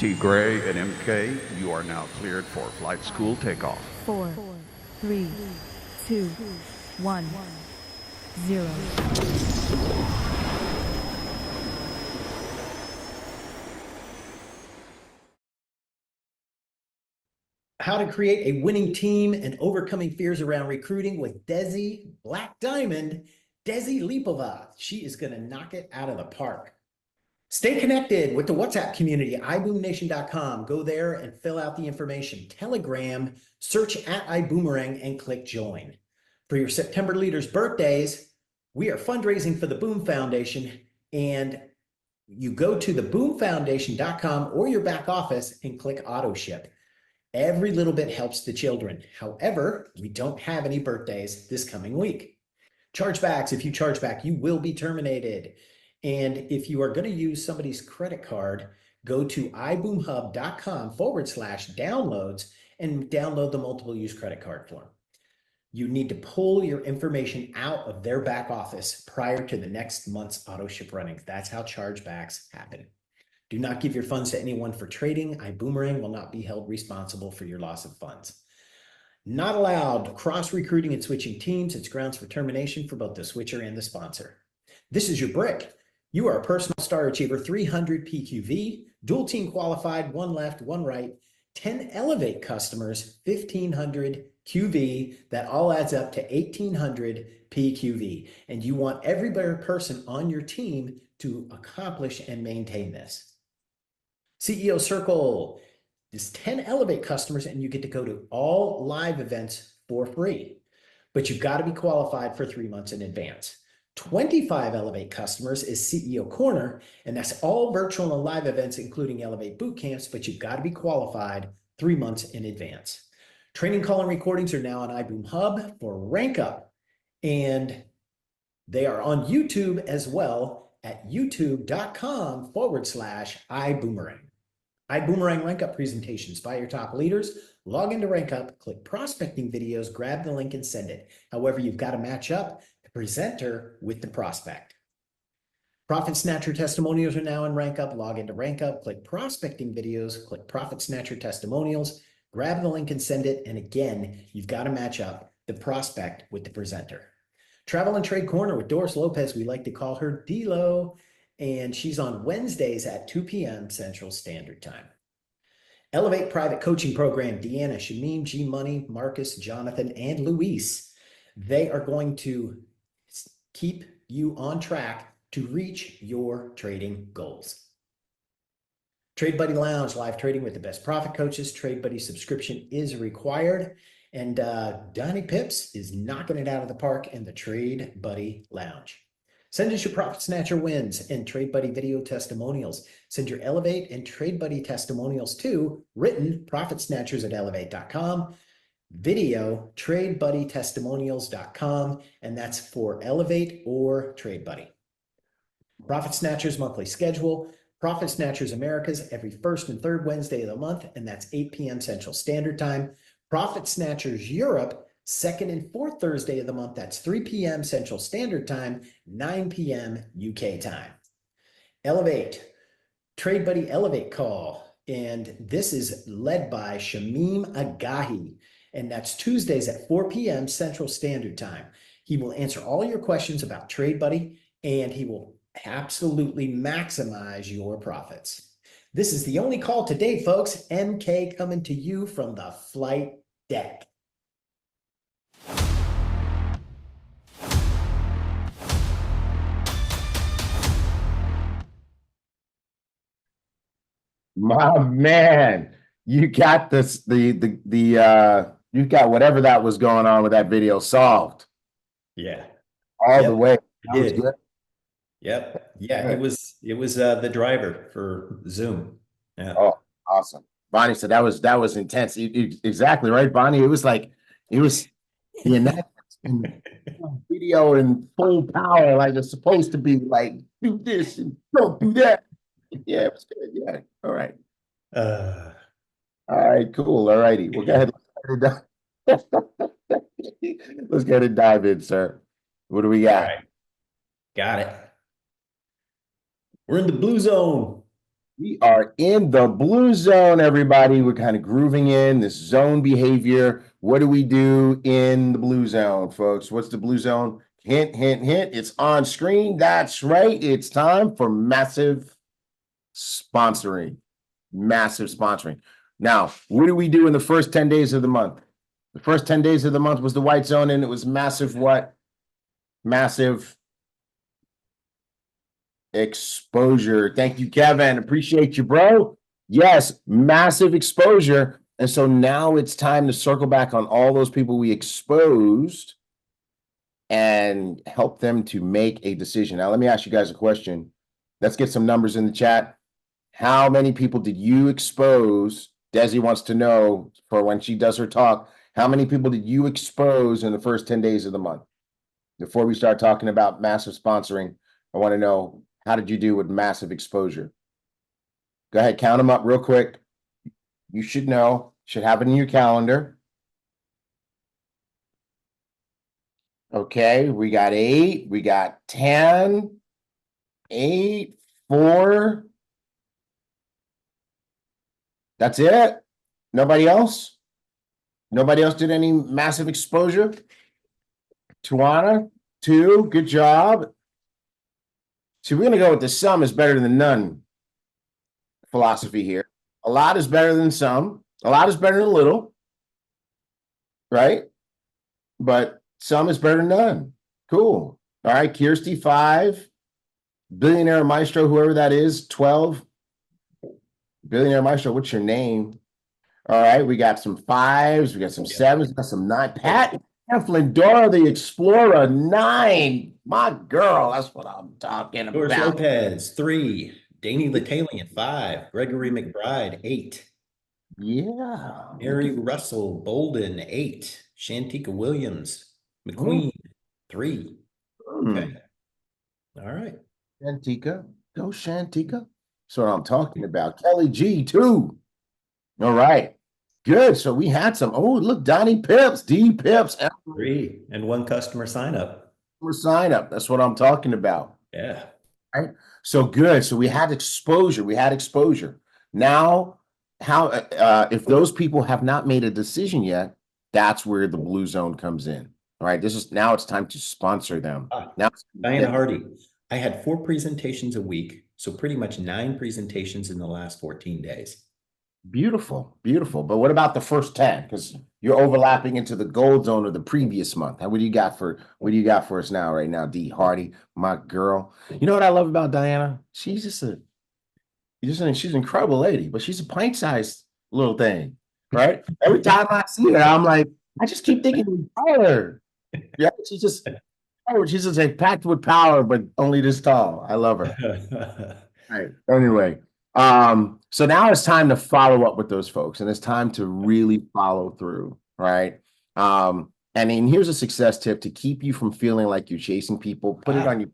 T. Gray and MK, you are now cleared for flight school takeoff. 4, 3, 2, 1, 0. How to create a winning team and overcoming fears around recruiting with Desi Black Diamond, Desi Lipova. She is going to knock it out of the park. Stay connected with the WhatsApp community, ibooMnation.com. Go there and fill out the information. Telegram, search at Ibüümerang and click join. For your September leaders' birthdays, we are fundraising for the BÜM Foundation, and you go to the BÜMFoundation.com or your back office and click auto ship. Every little bit helps the children. However, we don't have any birthdays this coming week. Chargebacks, if you charge back, you will be terminated. And if you are going to use somebody's credit card, go to iboomhub.com/downloads and download the multiple use credit card form. You need to pull your information out of their back office prior to the next month's auto ship running. That's how chargebacks happen. Do not give your funds to anyone for trading. Ibüümerang will not be held responsible for your loss of funds. Not allowed cross-recruiting and switching teams. It's grounds for termination for both the switcher and the sponsor. This is your brick. You are a personal star achiever, 300 PQV, dual team qualified, 1 left, 1 right, 10 Elevate customers, 1,500 QV. That all adds up to 1,800 PQV. And you want every person on your team to accomplish and maintain this. CEO Circle is 10 Elevate customers, and you get to go to all live events for free. But you've got to be qualified for 3 months in advance. 25 Elevate customers is CEO Corner, and that's all virtual and live events, including Elevate boot camps, but you've got to be qualified 3 months in advance. Training call and recordings are now on iBoom Hub for Rank Up, and they are on YouTube as well at youtube.com/iboomerang. Iboomerang Rank Up presentations by your top leaders. Log into Rank Up, click prospecting videos, grab the link and send it. However, you've got to match up the presenter with the prospect. Profit Snatcher testimonials are now in Rank Up. Log into Rank Up, click prospecting videos, click Profit Snatcher testimonials, grab the link and send it. And again, you've got to match up the prospect with the presenter. Travel and Trade Corner with Doris Lopez. We like to call her D-Lo, and she's on Wednesdays at 2 p.m. Central Standard Time. Elevate Private Coaching Program, Deanna, Shamim, G Money, Marcus, Jonathan, and Luis. They are going to keep you on track to reach your trading goals. Trade Buddy Lounge, live trading with the best profit coaches. Trade Buddy subscription is required. And Donnie Pips is knocking it out of the park in the Trade Buddy Lounge. Send us your Profit Snatcher wins and Trade Buddy video testimonials. Send your Elevate and Trade Buddy testimonials to written profitsnatchers@elevate.com, video tradebuddytestimonials.com, and that's for Elevate or Trade Buddy. Profit Snatchers monthly schedule. Profit Snatchers Americas every first and third Wednesday of the month, and that's 8 p.m. Central Standard Time. Profit Snatchers Europe, second and fourth Thursday of the month. That's 3 p.m. Central Standard Time, 9 p.m. UK time. Elevate, Trade Buddy Elevate call. And this is led by Shamim Agahi. And that's Tuesdays at 4 p.m. Central Standard Time. He will answer all your questions about Trade Buddy, and he will absolutely maximize your profits. This is the only call today, folks. MK coming to you from the flight deck. My man, you got this, you got whatever that was going on with that video solved. Yeah. All the way. That was good. Yep. Yeah, it was the driver for Zoom. Yeah. Oh, awesome. Bonnie said that was intense. Exactly right, Bonnie. It was the video in full power, like it's supposed to be, like, do this and don't do that. Yeah, it was good. Yeah. All right. All right, cool. All righty. We'll go ahead. Let's get and dive in, sir. What do we got? All right. Got it. We're in the blue zone. We are in the blue zone, everybody. We're kind of grooving in this zone behavior. What do we do in the blue zone, folks? What's the blue zone? Hint, hint, hint. It's on screen. That's right. It's time for massive sponsoring. Massive sponsoring. Now, what do we do in the first 10 days of the month? The first 10 days of the month was the white zone, and it was massive what? Massive exposure. Thank you, Kevin. Appreciate you, bro. Yes, massive exposure. And so now it's time to circle back on all those people we exposed and help them to make a decision. Now, let me ask you guys a question. Let's get some numbers in the chat. How many people did you expose? Desi wants to know for when she does her talk. How many people did you expose in the first 10 days of the month? Before we start talking about massive sponsoring, I want to know, how did you do with massive exposure? Go ahead, count them up real quick. You should know, should have it in your calendar. Okay, we got 8, we got 10, 8, 4. That's it? Nobody else? Nobody else did any massive exposure? Tuana, 2, good job. See, we're gonna go with the sum is better than none philosophy here. A lot is better than some. A lot is better than little, right? But some is better than none. Cool. All right, Kirsty, 5. Billionaire Maestro, whoever that is, 12. Billionaire Maestro, what's your name? All right, we got some 5s, we got some 7s, we got some 9. Pat Eflin, Dora the Explorer, 9. My girl, that's what I'm talking George about. Lopez, 3. Danny Latalian, 5. Gregory McBride, 8. Yeah. Mary Russell Bolden, 8. Shantika Williams, McQueen, 3. Okay. All right. Shantika. Go Shantika. That's what I'm talking about. Kelly G, 2. All right. Good. So we had some. Oh, look, Donnie Pips, D Pips. 3. And 1 customer sign up. Sign up. That's what I'm talking about. Yeah. Right. So good. So we had exposure. We had exposure. Now, how if those people have not made a decision yet, that's where the blue zone comes in. All right. Now it's time to sponsor them. Now, Diana Hardy, I had 4 presentations a week, so pretty much 9 presentations in the last 14 days. Beautiful, beautiful. But what about the first 10? Because you're overlapping into the gold zone of the previous month. What do you got for us now, right now, D Hardy, my girl? You know what I love about Diana? She's an incredible lady, but she's a pint-sized little thing, right? Every time I see her, I'm like, I just keep thinking her. Yeah, she's just like packed with power, but only this tall. I love her. Right. Anyway, so now it's time to follow up with those folks, and it's time to really follow through, right? And then here's a success tip to keep you from feeling like you're chasing people. Put it on your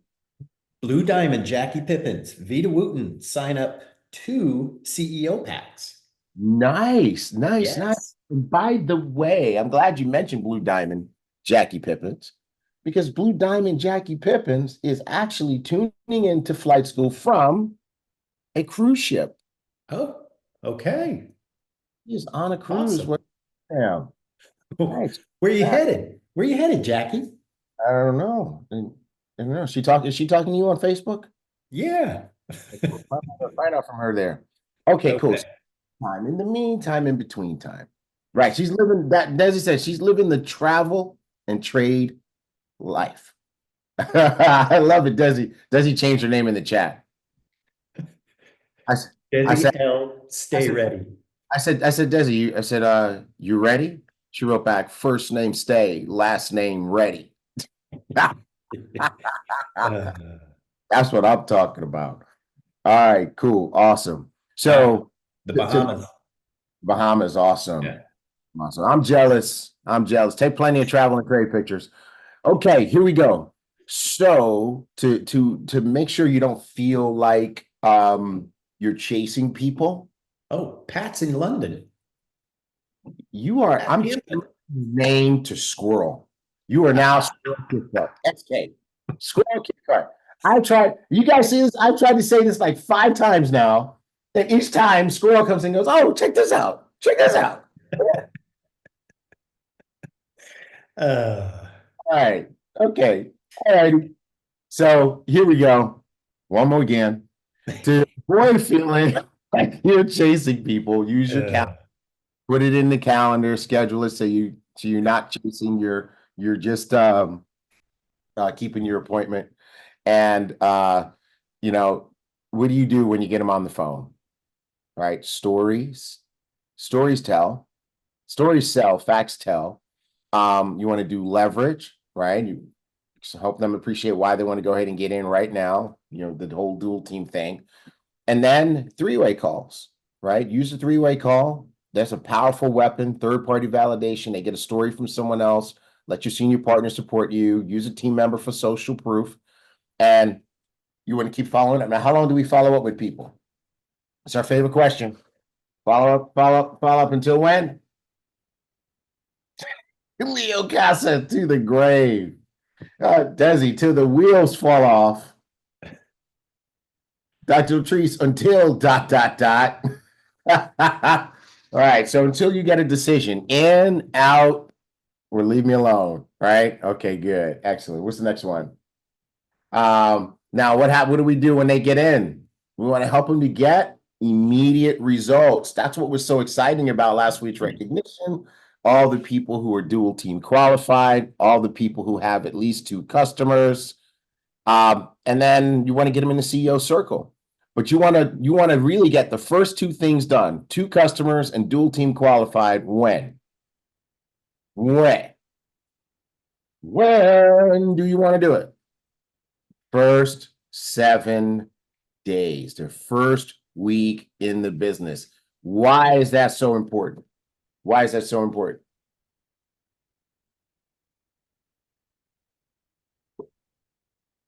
Blue Diamond, Jackie Pippins, Vita Wooten, sign up 2 CEO packs. nice. Yes. And by the way, I'm glad you mentioned Blue Diamond, Jackie Pippins, because Blue Diamond Jackie Pippins is actually tuning into flight school from a cruise ship. Oh, okay. He's on a cruise. Awesome. Yeah. Nice. Where you headed? Where you headed, Jackie? I don't know. I don't know. Is she talking to you on Facebook? Yeah. Find out from her there. Okay, cool. Okay. Time in the meantime, in between time. Right. She's living that, Desi said, she's living the travel and trade life. I love it, Desi. Desi changed her name in the chat. I said, Stay ready. I said, Desi, you ready? She wrote back, first name stay, last name ready. That's what I'm talking about. All right, cool, awesome. So the Bahamas. Bahamas, awesome. Yeah. Awesome. I'm jealous. Take plenty of travel and trade pictures. Okay, here we go. So to make sure you don't feel like you're chasing people. Oh, Pat's in London. I'm named to Squirrel. You are now Squirrel Kit Card. SK. Squirrel Kit Card. You guys see this? I've tried to say this like 5 times now. And each time Squirrel comes in and goes, oh, check this out. Check this out. Uh, All right. Okay. All right. So here we go. One more again. To avoid feeling like you're chasing people, use your calendar, uh, put it in the calendar, schedule it so you're not chasing you're just keeping your appointment. And you know, what do you do when you get them on the phone? Right? Stories tell, stories sell, facts tell. You want to do leverage, right? You help them appreciate why they want to go ahead and get in right now, the whole dual team thing. And then three-way calls, right? Use a three-way call. That's a powerful weapon, third-party validation. They get a story from someone else. Let your senior partner support you. Use a team member for social proof. And you want to keep following up. Now, how long do we follow up with people? It's our favorite question. Follow up until when? Leo Casa to the grave. Desi, till the wheels fall off. Dr. Treese, until ... All right, so until you get a decision, in, out, or leave me alone, right? Okay, good, excellent. What's the next one? Now what do we do when they get in? We want to help them to get immediate results. That's what was so exciting about last week's recognition. All the people who are dual team qualified, all the people who have at least 2 customers, and then you want to get them in the CEO circle. But you want to really get the first 2 things done: 2 customers and dual team qualified. When? When do you want to do it? First 7 days, their first week in the business. Why is that so important? Why is that so important?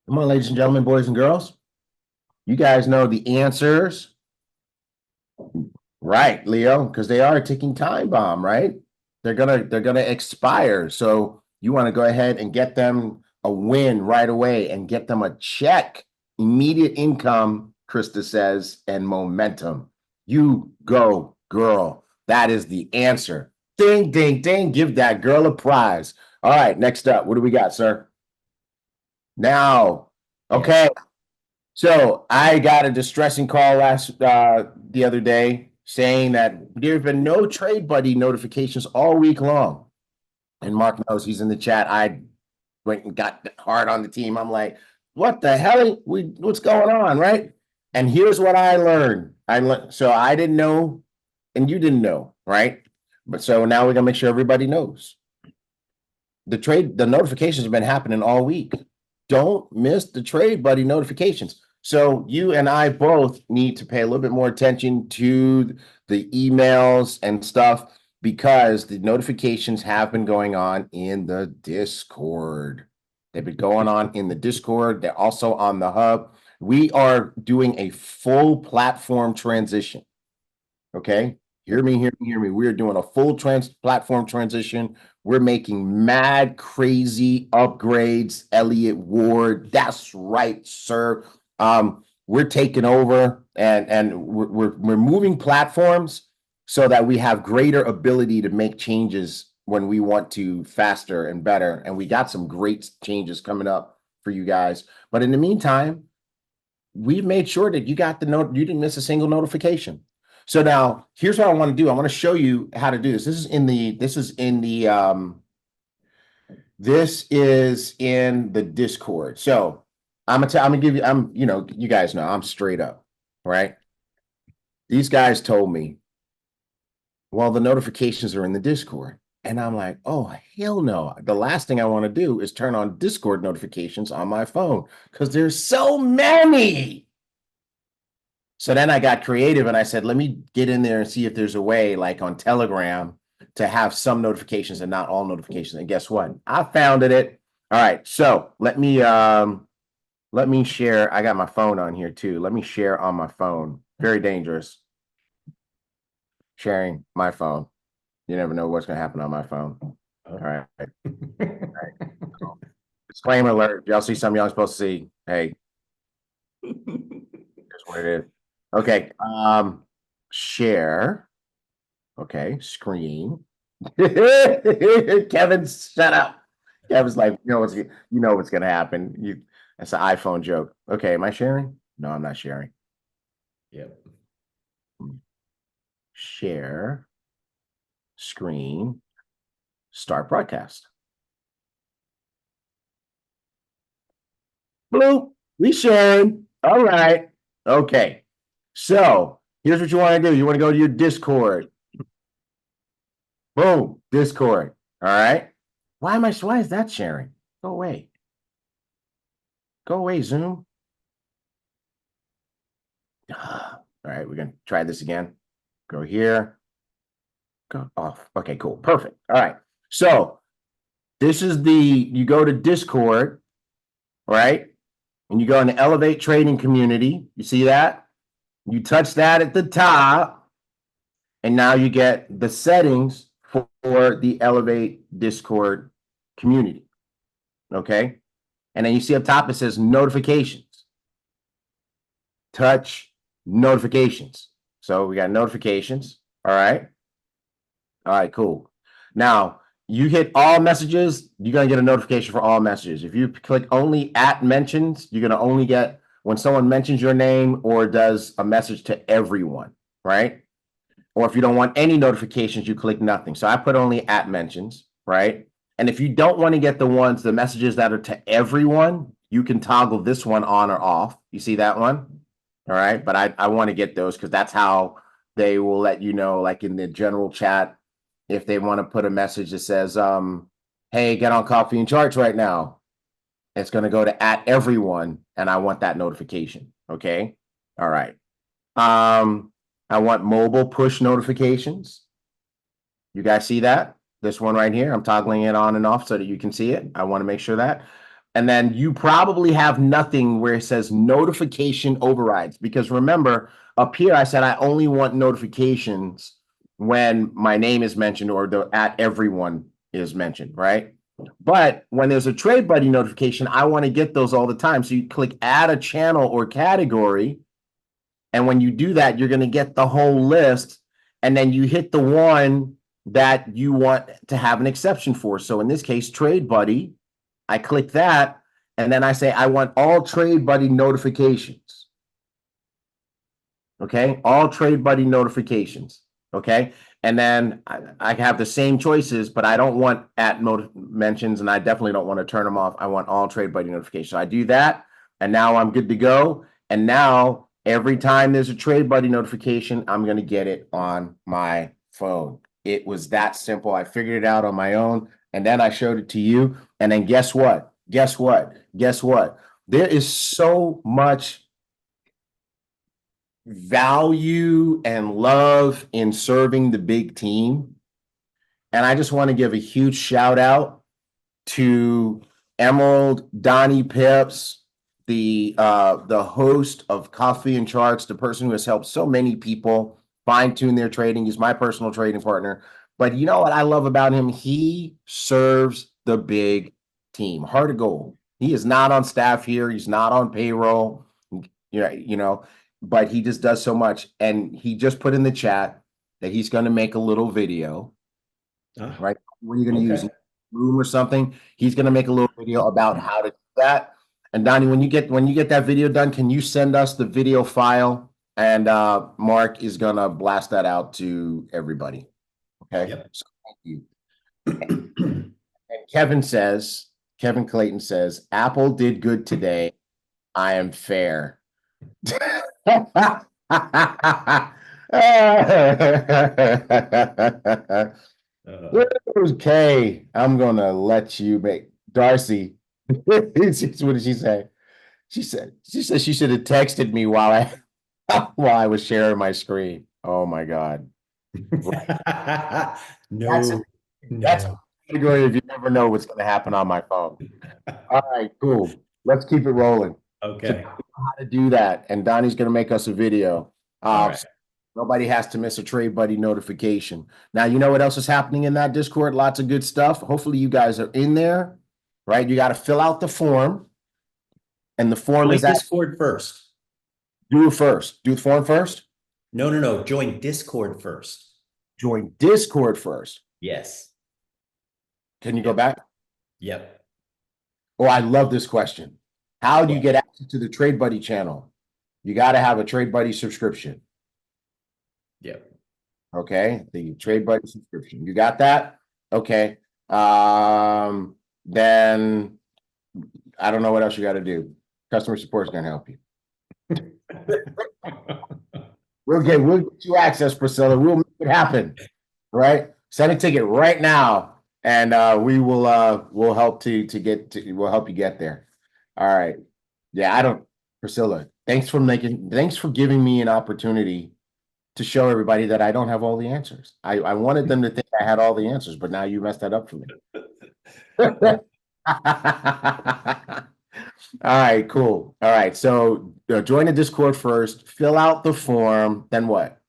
Come on, ladies and gentlemen, boys and girls. You guys know the answers. Right, Leo, because they are a ticking time bomb, right? They're gonna expire. So you want to go ahead and get them a win right away and get them a check, immediate income, Krista says, and momentum. You go, girl. That is the answer. Ding, ding, ding. Give that girl a prize. All right, next up, what do we got, sir? Now, okay. So I got a distressing call the other day saying that there have been no trade buddy notifications all week long. And Mark knows, he's in the chat. I went and got hard on the team. I'm like, what the hell? What's going on, right? And here's what I learned. So I didn't know, and you didn't know, right? But so now we're gonna make sure everybody knows. The notifications have been happening all week. Don't miss the trade buddy notifications. So you and I both need to pay a little bit more attention to the emails and stuff, because the notifications have been going on in the Discord. They've been going on in the Discord. They're also on the hub. We are doing a full platform transition. Okay. Hear me, hear me, hear me. We're doing a full platform transition. We're making mad, crazy upgrades. Elliott Ward, that's right, sir. We're taking over, and we're moving platforms so that we have greater ability to make changes when we want to, faster and better. And we got some great changes coming up for you guys. But in the meantime, we've made sure that you got you didn't miss a single notification. So now here's what I want to do. I want to show you how to do this. This is in the Discord. So I'm gonna give you, you guys know I'm straight up, right? These guys told me, well, the notifications are in the Discord. And I'm like, oh, hell no. The last thing I want to do is turn on Discord notifications on my phone, because there's so many. So then I got creative and I said, let me get in there and see if there's a way, like on Telegram, to have some notifications and not all notifications. And guess what? I found it. All right. So let me share. I got my phone on here too. Let me share on my phone. Very dangerous. Sharing my phone. You never know what's going to happen on my phone. All right. All right. Disclaimer alert. Y'all see something y'all supposed to see. Hey, here's what it is. Okay. Share. Okay. Screen. Kevin, shut up. Kevin's like, you know what's gonna happen. That's an iPhone joke. Okay, am I sharing? No, I'm not sharing. Yep. Share. Screen. Start broadcast. Bloop. We sharing. All right. Okay. So here's what you want to do. You want to go to your Discord. Boom. Discord. All right. Why is that sharing? Go away. Go away, Zoom. All right, we're gonna try this again. Go here. Go off. Okay, cool. Perfect. All right. So this is you go to Discord, right? And you go in the Elevate Trading Community. You see that? You touch that at the top, and now you get the settings for the Elevate Discord community. Okay. And then you see up top it says notifications. Touch notifications. So we got notifications. All right. All right, cool. Now you hit all messages, you're gonna get a notification for all messages. If you click only at mentions, you're gonna only get when someone mentions your name or does a message to everyone, right? Or if you don't want any notifications, you click nothing. So I put only at mentions, right? And if you don't want to get the messages that are to everyone, you can toggle this one on or off. You see that one? All right. But I want to get those because that's how they will let you know, like in the general chat, if they want to put a message that says, hey, get on Coffee and Charts right now. It's going to go to at everyone, and I want that notification. Okay. All right. I want mobile push notifications. You guys see that? This one right here, I'm toggling it on and off so that you can see it. I want to make sure that. And then you probably have nothing where it says notification overrides, because remember up here, I said I only want notifications when my name is mentioned or the at everyone is mentioned, right? But when there's a Trade Buddy notification, I want to get those all the time. So you click add a channel or category. And when you do that, you're going to get the whole list. And then you hit the one that you want to have an exception for. So in this case, Trade Buddy, I click that. And then I say, I want all Trade Buddy notifications. Okay. All Trade Buddy notifications. Okay. And then I have the same choices, but I don't want at mentions, and I definitely don't want to turn them off. I want all Trade Buddy notifications. So I do that. And now I'm good to go. And now every time there's a Trade Buddy notification, I'm going to get it on my phone. It was that simple. I figured it out on my own, and then I showed it to you. And then guess what? Guess what? Guess what? There is so much value and love in serving the big team. And I just want to give a huge shout out to Emerald, Donnie Pips, the host of Coffee and Charts, the person who has helped so many people fine-tune their trading. He's my personal trading partner. But you know what I love about him? He serves the big team. Heart of gold. He is not on staff here. He's not on payroll. But he just does so much. And he just put in the chat that he's going to make a little video. Right? What are you going to use? Room or something? He's going to make a little video about how to do that. And Donnie, when you get that video done, can you send us the video file? And Mark is going to blast that out to everybody. Okay. Yep. So thank you. And Kevin Clayton says, Apple did good today. I am fair. Okay, I'm gonna let you make Darcy. What did she say? She said she should have texted me while I was sharing my screen. Oh my God. That's a category if you never know what's gonna happen on my phone. All right, cool. Let's keep it rolling. Okay. So how to do that, and Donnie's gonna make us a video. All right. Nobody has to miss a Trade Buddy notification. Now, you know what else is happening in that Discord? Lots of good stuff. Hopefully you guys are in there, right? You got to fill out the form. And the form Join is that Discord first. Do it first. Do the form first. No. Join Discord first. Join Discord first. Yes. Can you go back? Yep. Oh, I love this question. How do you get access to the Trade Buddy channel? You got to have a Trade Buddy subscription. Yep. Okay, the Trade Buddy subscription. You got that? Okay. Then I don't know what else you got to do. Customer support is going to help you. We'll get you access, Priscilla. We'll make it happen. Right? Send a ticket right now, and we'll help we'll help you get there. All right. Yeah, Priscilla, thanks for giving me an opportunity to show everybody that I don't have all the answers. I wanted them to think I had all the answers, but now you messed that up for me. All right, cool. All right, so join the Discord first, fill out the form, then what?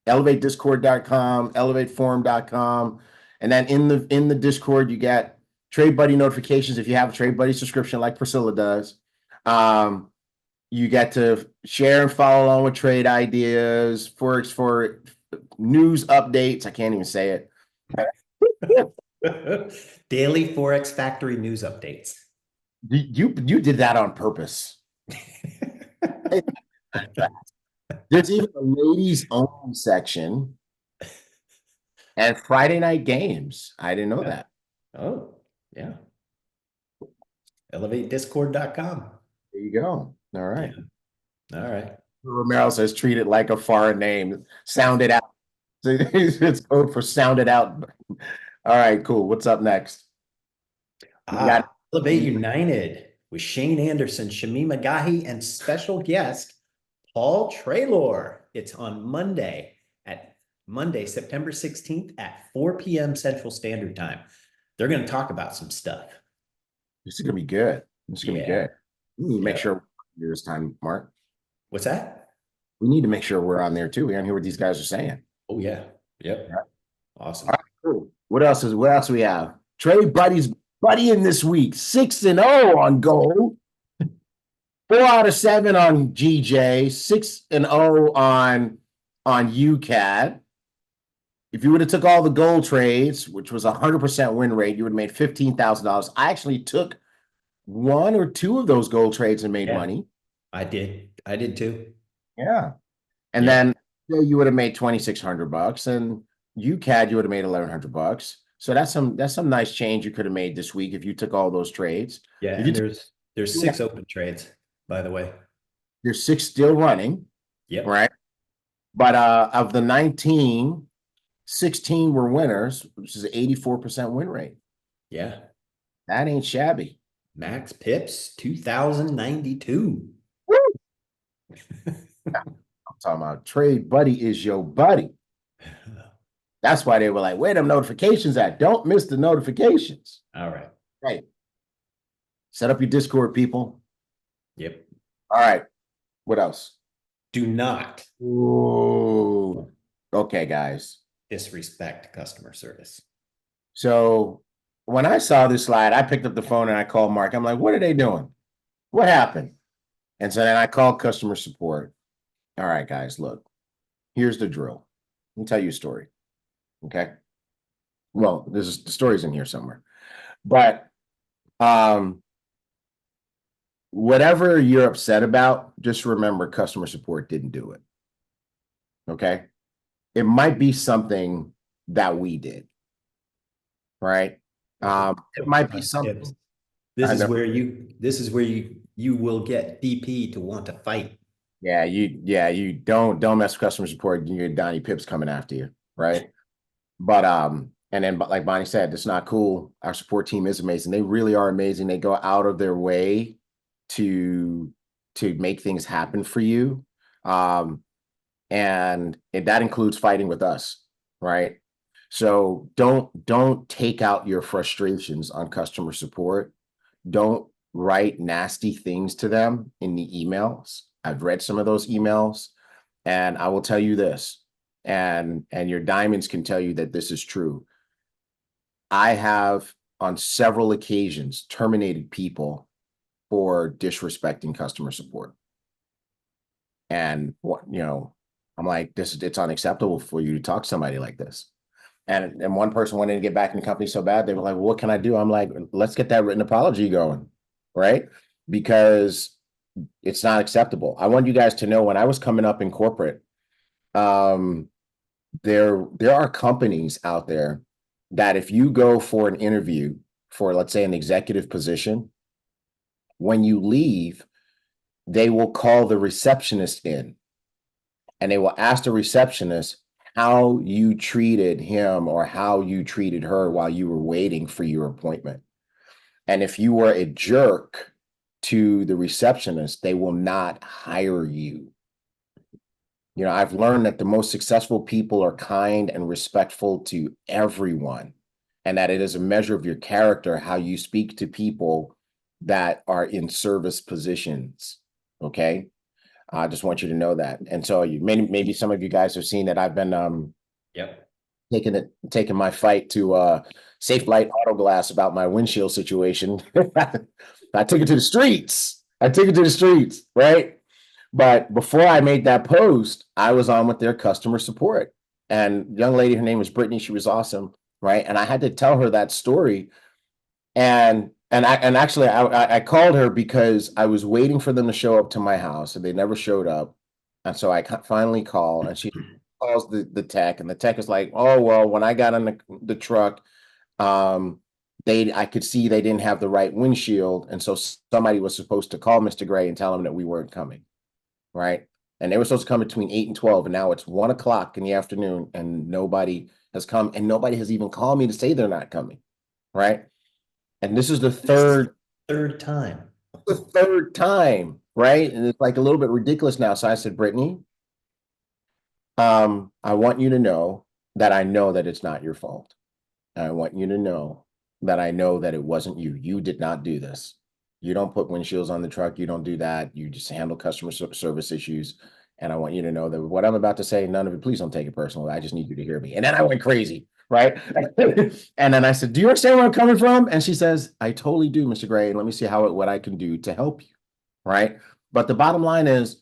ElevateDiscord.com, ElevateForum.com, and then in the Discord you get Trade Buddy notifications if you have a Trade Buddy subscription like Priscilla does. You get to share and follow along with trade ideas for news updates. I can't even say it. Daily Forex Factory news updates. You did that on purpose. There's even a ladies only section and Friday night games. I didn't know that. Oh, yeah. ElevateDiscord.com. There you go. All right. Yeah. All right. Romero says treat it like a foreign name. Sound it out. It's code for sound it out. All right, cool. What's up next? Elevate United with Shane Anderson, Shamima Gahi, and special guest Paul Traylor. It's on Monday, September 16th at 4 p.m. Central Standard Time. They're going to talk about some stuff. This is going to be good. This is going to be good. We need to make sure we're here this time, Mark. What's that? We need to make sure we're on there too. We want to hear what these guys are saying. Oh, yeah. Yep. Yeah. Awesome. All right, cool. What else do we have? Trade Buddy's buddying this week. 6-0 on gold. 4 out of 7 on GJ. 6-0 on UCAD. If you would have took all the gold trades, which was 100% win rate, you would have made $15,000. I actually took 1 or 2 of those gold trades and made money. I did too. Yeah. And then you would have made $2,600, and UCAD you would have made $1,100. So that's some nice change you could have made this week if you took all those trades. Yeah, and there's 6 open trades, by the way. There's 6 still running. Yep. Right. But of the 19, 16 were winners, which is an 84% win rate. Yeah. That ain't shabby. Max pips, 2,092. Woo! I'm talking about Trade Buddy is your buddy. That's why they were like, where them notifications at? Don't miss the notifications. All right. Right. Set up your Discord, people. Yep. All right. What else? Do not Okay, guys. disrespect customer service. So when I saw this slide, I picked up the phone and I called Mark. I'm like, what are they doing? What happened? And so then I called customer support. All right, guys, look, here's the drill. Let me tell you a story. Okay. Well, the story's in here somewhere. But whatever you're upset about, just remember customer support didn't do it. Okay. It might be something that we did. Right. It might be something. This is where you will get DP to want to fight. Yeah, you don't mess with customer support. You get Donnie Pips coming after you, right? But like Bonnie said, it's not cool. Our support team is amazing. They really are amazing. They go out of their way to make things happen for you. And that includes fighting with us, right? So don't take out your frustrations on customer support. Don't write nasty things to them in the emails. I've read some of those emails, and I will tell you this, and your diamonds can tell you that this is true. I have on several occasions terminated people for disrespecting customer support. And what, I'm like, it's unacceptable for you to talk to somebody like this. And one person wanted to get back in the company so bad, they were like, well, what can I do? I'm like, let's get that written apology going, right? Because it's not acceptable. I want you guys to know, when I was coming up in corporate, there are companies out there that if you go for an interview for, let's say, an executive position, when you leave, they will call the receptionist in and they will ask the receptionist how you treated him or how you treated her while you were waiting for your appointment. And if you were a jerk to the receptionist, they will not hire you. I've learned that the most successful people are kind and respectful to everyone, and that it is a measure of your character how you speak to people that are in service positions. Okay. I just want you to know that. And so maybe some of you guys have seen that I've been taking my fight to Safe Light Auto Glass about my windshield situation. I took it to the streets. Right? But before I made that post, I was on with their customer support. And young lady, her name was Brittany. She was awesome, right? And I had to tell her that story. And actually, I called her because I was waiting for them to show up to my house, and they never showed up. And so I finally called, and she calls the tech, and the tech is like, "Oh well, when I got on the truck, I could see they didn't have the right windshield, and so somebody was supposed to call Mr. Gray and tell him that we weren't coming." Right. And they were supposed to come between 8 and 12. And now it's 1 o'clock in the afternoon and nobody has come, and nobody has even called me to say they're not coming. Right. And this is the third time. Right. And it's like a little bit ridiculous now. So I said, Brittany, I want you to know that I know that it's not your fault. I want you to know that I know that it wasn't you. You did not do this. You don't put windshields on the truck. You don't do that. You just handle customer service issues. And I want you to know that what I'm about to say, none of it, please don't take it personally. I just need you to hear me. And then I went crazy, right? And then I said, do you understand where I'm coming from? And she says, I totally do, Mr. Gray. Let me see what I can do to help you, right? But the bottom line is,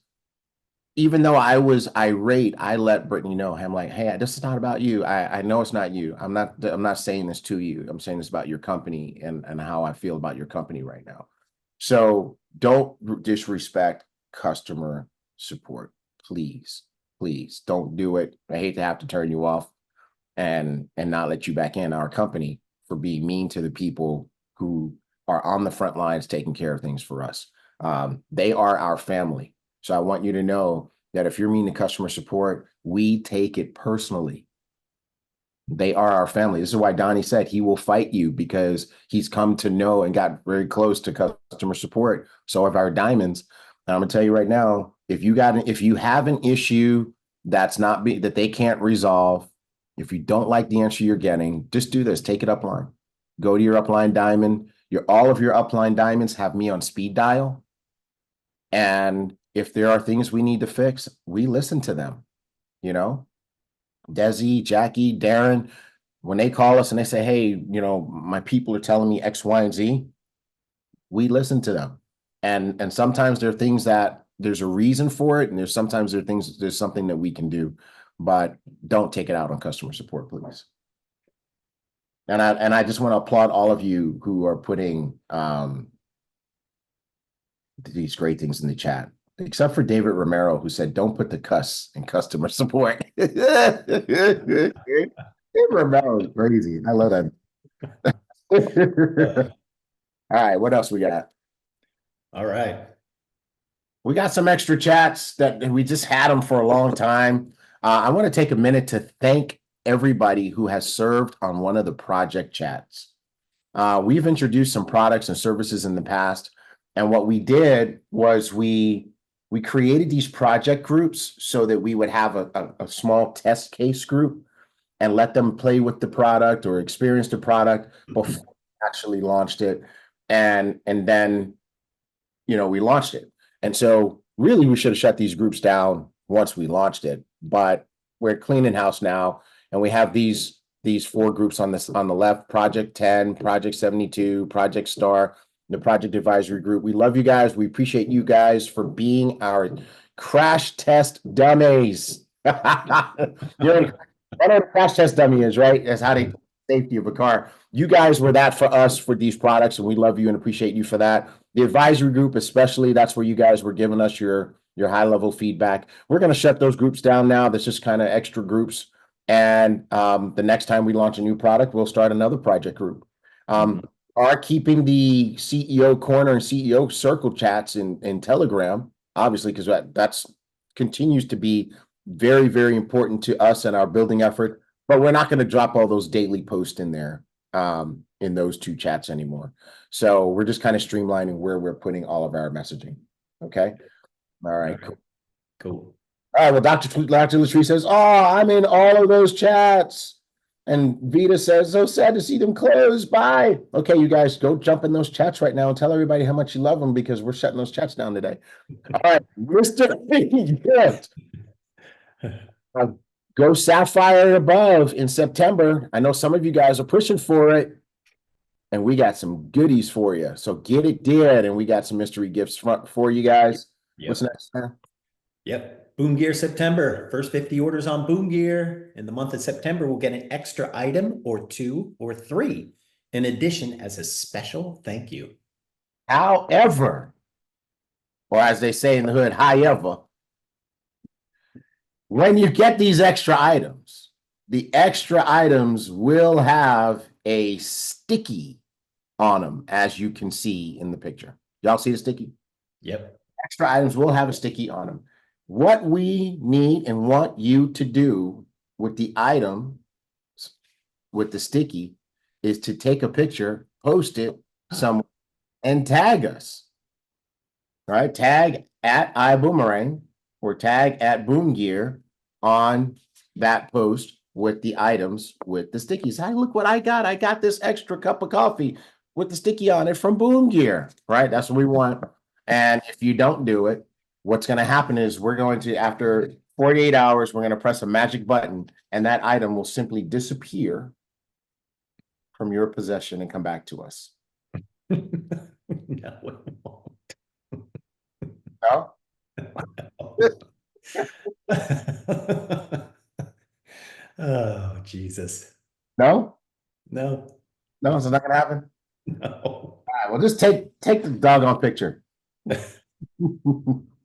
even though I was irate, I let Brittany know. I'm like, hey, this is not about you. I know it's not you. I'm not saying this to you. I'm saying this about your company and how I feel about your company right now. So don't disrespect customer support. Please don't do it. I hate to have to turn you off and not let you back in our company for being mean to the people who are on the front lines taking care of things for us. They are our family. So I want you to know that if you're mean to customer support, we take it personally. They are our family. This is why Donnie said he will fight you, because he's come to know and got very close to customer support. So if our diamonds, and I'm gonna tell you right now, if you have an issue that they can't resolve, if you don't like the answer you're getting, just do this. Take it upline. Go to your upline diamond. All of your upline diamonds have me on speed dial. And if there are things we need to fix, we listen to them. Desi, Jackie, Darren, when they call us and they say, hey, my people are telling me X, Y, and Z, we listen to them. And sometimes there are things that there's a reason for it. And there's something that we can do, but don't take it out on customer support, please. And I just want to applaud all of you who are putting these great things in the chat. Except for David Romero, who said, don't put the cuss in customer support. David Romero is crazy. I love that. All right, what else we got? All right. We got some extra chats that we just had them for a long time. I want to take a minute to thank everybody who has served on one of the project chats. We've introduced some products and services in the past, and what we did was we created these project groups so that we would have a small test case group and let them play with the product or experience the product before we actually launched it. And then, we launched it. And so really we should have shut these groups down once we launched it, but we're cleaning house now. And we have these 4 groups on the left: Project 10, Project 72, Project Star. the project advisory group. We love you guys. We appreciate you guys for being our crash test dummies. You know what a crash test dummy is, right? That's how they safety of a car. You guys were that for us for these products, and we love you and appreciate you for that. The advisory group, especially, that's where you guys were giving us your high level feedback. We're going to shut those groups down now. That's just kind of extra groups. And the next time we launch a new product, we'll start another project group. Are keeping the CEO corner and CEO circle chats in Telegram, obviously, because that's continues to be very, very important to us and our building effort. But we're not going to drop all those daily posts in there in those two chats anymore. So we're just kind of streamlining where we're putting all of our messaging. Okay. All right. Cool. All right. Well, Dr. Latree says, "Oh, I'm in all of those chats." And Vita says, "So sad to see them close. Bye." Okay, you guys go jump in those chats right now and tell everybody how much you love them, because we're shutting those chats down today. All right, Mr. Gift. Go Sapphire Above in September. I know some of you guys are pushing for it, and we got some goodies for you. So get it did, and we got some mystery gifts for you guys. Yep. What's next, Sam? Yep. Boom Gear September. First 50 orders on Boom Gear in the month of September will get an extra item or 2 or 3 in addition as a special thank you. However, or as they say in the hood, however, when you get these extra items, the extra items will have a sticky on them, as you can see in the picture. Y'all see the sticky? Yep. Extra items will have a sticky on them. What we need and want you to do with the item, with the sticky, is to take a picture, post it somewhere, and tag us. All right, tag at Ibüümerang or tag at Boom Gear on that post with the items with the stickies. Hey, look what I got. I got this extra cup of coffee with the sticky on it from Boom Gear. Right, that's what we want. And if you don't do it, what's going to happen is we're going to, after 48 hours, we're going to press a magic button, and that item will simply disappear from your possession and come back to us. No, it won't. No? Oh, Jesus. No? No. No, it's not going to happen? No. All right, well, just take the doggone picture.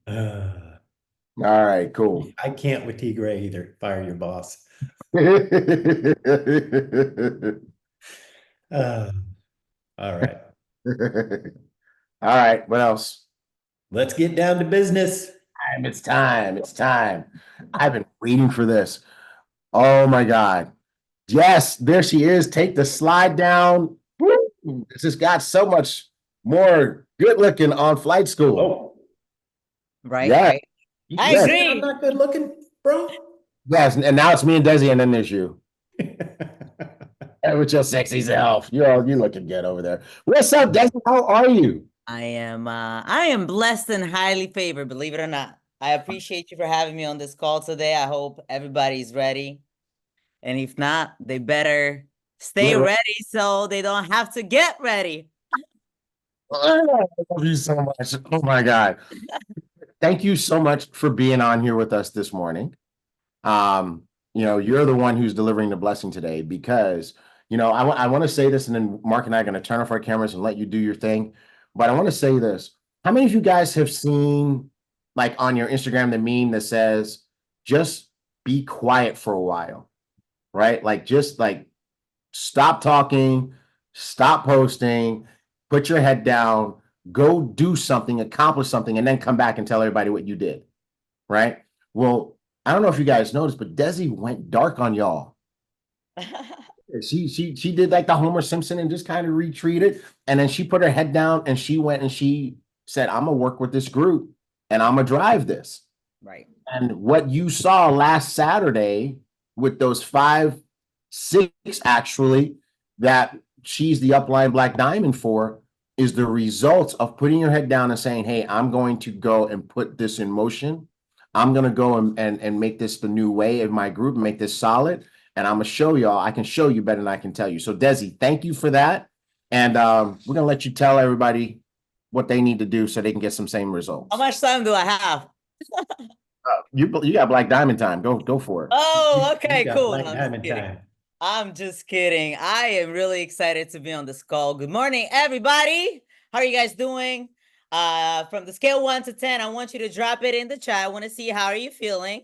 All right, cool. I can't with T. Gray either. Fire your boss. All right. All right, what else? Let's get down to business. It's time. It's time. I've been waiting for this. Oh my God. Yes, there she is. Take the slide down. Woo! This has got so much more good looking on Flight School. Oh, Right, Yeah. right. you I think agree. I'm not good looking, bro. Yes, and now it's me and Desi, and then there's you. With your sexy self. You looking good over there. What's up, Desi? How are you? I am blessed and highly favored, believe it or not. I appreciate you for having me on this call today. I hope everybody's ready. And if not, they better stay ready so they don't have to get ready. I love you so much. Oh my God. Thank you so much for being on here with us this morning. You're the one who's delivering the blessing today, because, I want to say this, and then Mark and I are going to turn off our cameras and let you do your thing. But I want to say this. How many of you guys have seen, like, on your Instagram, the meme that says, just be quiet for a while, right? Like, just like stop talking, stop posting, put your head down, go do something, accomplish something, and then come back and tell everybody what you did, right? Well, I don't know if you guys noticed, but Desi went dark on y'all. She did like the Homer Simpson and just kind of retreated, and then she put her head down and she went and she said, "I'm gonna work with this group and I'm gonna drive this." Right. And what you saw last Saturday with those 5, 6 actually that she's the upline Black Diamond for is the result of putting your head down and saying, "Hey, I'm going to go and put this in motion. I'm going to go and make this the new way of my group and make this solid. And I'm going to show y'all, I can show you better than I can tell you." So Desi, thank you for that. And we're gonna let you tell everybody what they need to do so they can get some same results. How much time do I have? You got Black Diamond time. Go for it. Oh, okay, You got cool. Black No, I'm just Diamond kidding. time. I'm just kidding. I am really excited to be on this call. Good morning, everybody. How are you guys doing? From the scale 1 to 10, I want you to drop it in the chat. I want to see how are you feeling,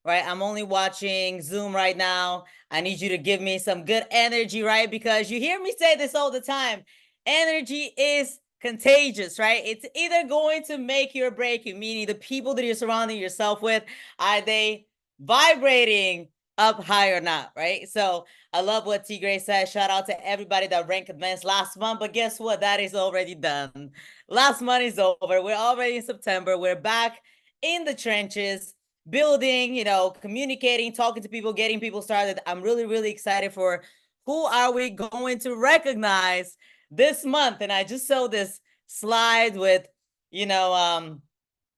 right? I'm only watching Zoom right now. I need you to give me some good energy, right? Because you hear me say this all the time. Energy is contagious, right? It's either going to make you or break you, meaning the people that you're surrounding yourself with, are they vibrating up high or not, right? So I love what T. Gray said. Shout out to everybody that ranked advanced last month, but guess what? That is already done. Last month is over. We're already in September. We're back in the trenches, building, you know, communicating, talking to people, getting people started. I'm really, really excited for who are we going to recognize this month. And I just saw this slide with, you know,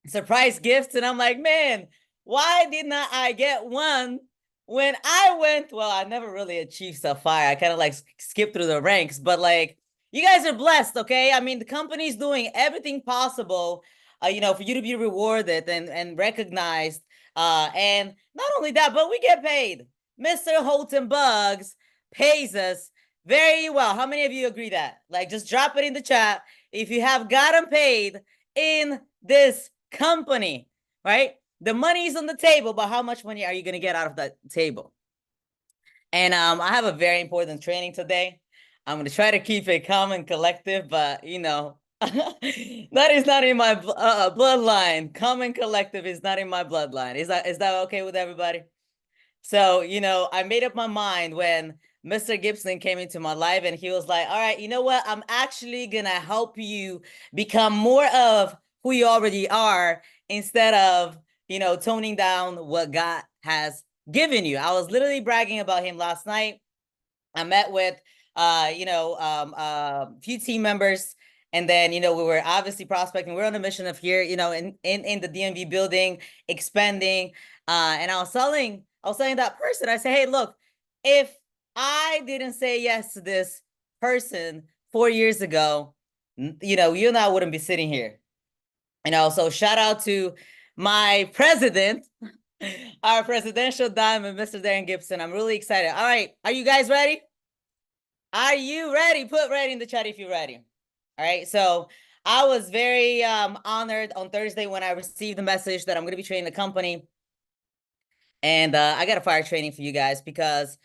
surprise gifts. And I'm like, man, why did not I get one when I went? Well, I never really achieved Sapphire. I kind of like skipped through the ranks, but like, you guys are blessed, okay? I mean, the company's doing everything possible, you know, for you to be rewarded and recognized. And not only that, but we get paid. Mr. Holton Bugs pays us very well. How many of you agree that? Like, just drop it in the chat if you have gotten paid in this company, right? The money's on the table, but how much money are you going to get out of that table? And I have a very important training today. I'm going to try to keep it calm and collective, but you know, that is not in my bloodline. Calm and collective is not in my bloodline. Is that okay with everybody? So, you know, I made up my mind when Mr. Gibson came into my life and he was like, all right, you know what? I'm actually going to help you become more of who you already are instead of, you know, toning down what God has given you. I was literally bragging about him last night. I met with, a few team members. And then, you know, we were obviously prospecting. We're on a mission of here, you know, in the DMV building, expanding. And I was telling that person, I say, hey, look, if I didn't say yes to this person 4 years ago, you know, you and I wouldn't be sitting here. You know, so shout out to my president, our presidential diamond, Mr. Darren Gibson. I'm really excited. All right, are you guys ready? Are you ready? Put ready in the chat if you're ready. All right, so I was very honored on Thursday when I received the message that I'm going to be training the company. And I got a fire training for you guys because,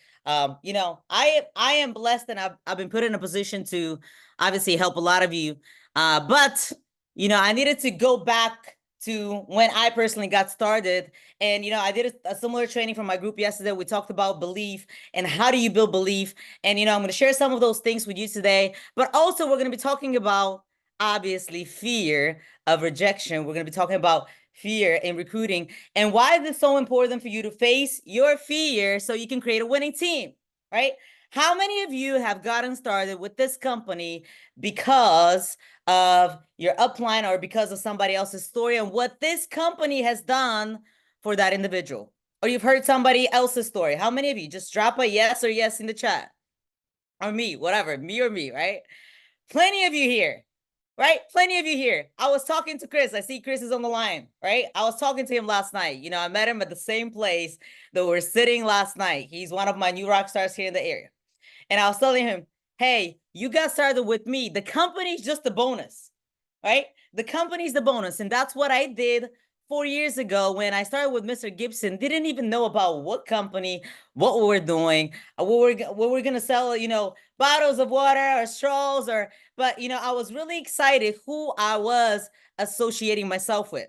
you know, I am blessed and I've been put in a position to obviously help a lot of you. But, you know, I needed to go back to when I personally got started. And, you know, I did a similar training from my group yesterday. We talked about belief and how do you build belief. And, you know, I'm going to share some of those things with you today. But also we're going to be talking about, obviously, fear of rejection. We're going to be talking about fear in recruiting and why is it so important for you to face your fear so you can create a winning team, right? How many of you have gotten started with this company because of your upline or because of somebody else's story and what this company has done for that individual? Or you've heard somebody else's story. How many of you? Just drop a yes or yes in the chat. Or me, whatever, me or me, right? Plenty of you here. Right? Plenty of you here. I was talking to Chris. I see Chris is on the line, right? I was talking to him last night. You know, I met him at the same place that we're sitting last night. He's one of my new rock stars here in the area. And I was telling him, hey, you got started with me. The company's just a bonus, right? The company's the bonus. And that's what I did 4 years ago when I started with Mr. Gibson. Didn't even know about what company, what we were doing, what we're going to sell, you know, bottles of water or straws but, you know, I was really excited who I was associating myself with.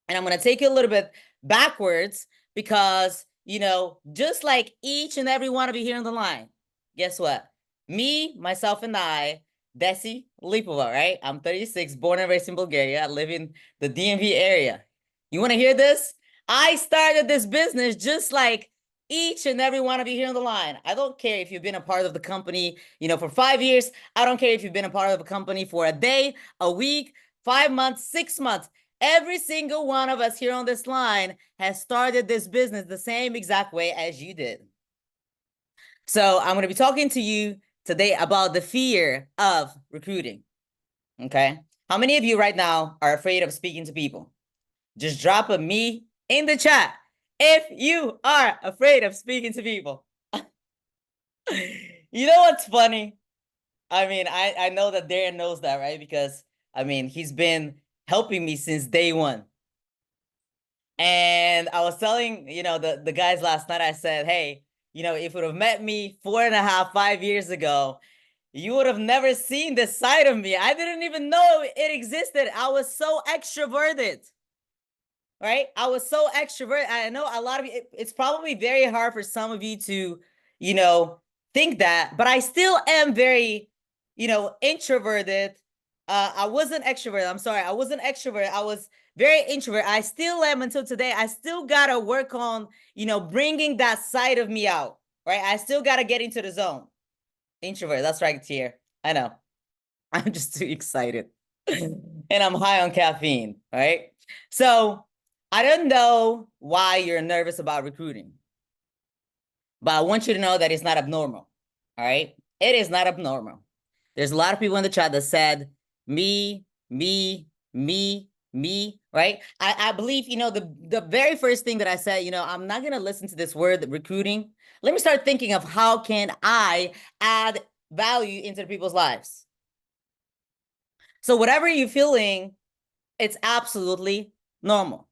And I'm going to take you a little bit backwards because, you know, just like each and every one of you here on the line, guess what? Me, myself, and I, Desi Lipova, right? I'm 36, born and raised in Bulgaria. I live in the DMV area. You want to hear this? I started this business just like each and every one of you here on the line. I don't care if you've been a part of the company, you know, for 5 years. I don't care if you've been a part of the company for a day, a week, 5 months, 6 months. Every single one of us here on this line has started this business the same exact way as you did. So I'm going to be talking to you today about the fear of recruiting. Okay. How many of you right now are afraid of speaking to people? Just drop a me in the chat if you are afraid of speaking to people. You know what's funny? I mean, I know that Darren knows that, right? Because, I mean, he's been helping me since day one. And I was telling, the guys last night, I said, hey, if you would have met me 4.5, 5 years ago, you would have never seen this side of me. I didn't even know it existed. I was so extroverted, right? I was so extroverted. I know a lot of you, it's probably very hard for some of you to, think that, but I still am very, introverted. I wasn't extroverted. I'm sorry. I wasn't extroverted. I was very introvert. I still am until today. I still got to work on, bringing that side of me out, right? I still got to get into the zone. Introvert, that's right here. I know. I'm just too excited. And I'm high on caffeine, right? So I don't know why you're nervous about recruiting, but I want you to know that it's not abnormal, all right? It is not abnormal. There's a lot of people in the chat that said, me, right? I believe, the very first thing that I said, I'm not going to listen to this word recruiting. Let me start thinking of how can I add value into people's lives. So whatever you're feeling, it's absolutely normal,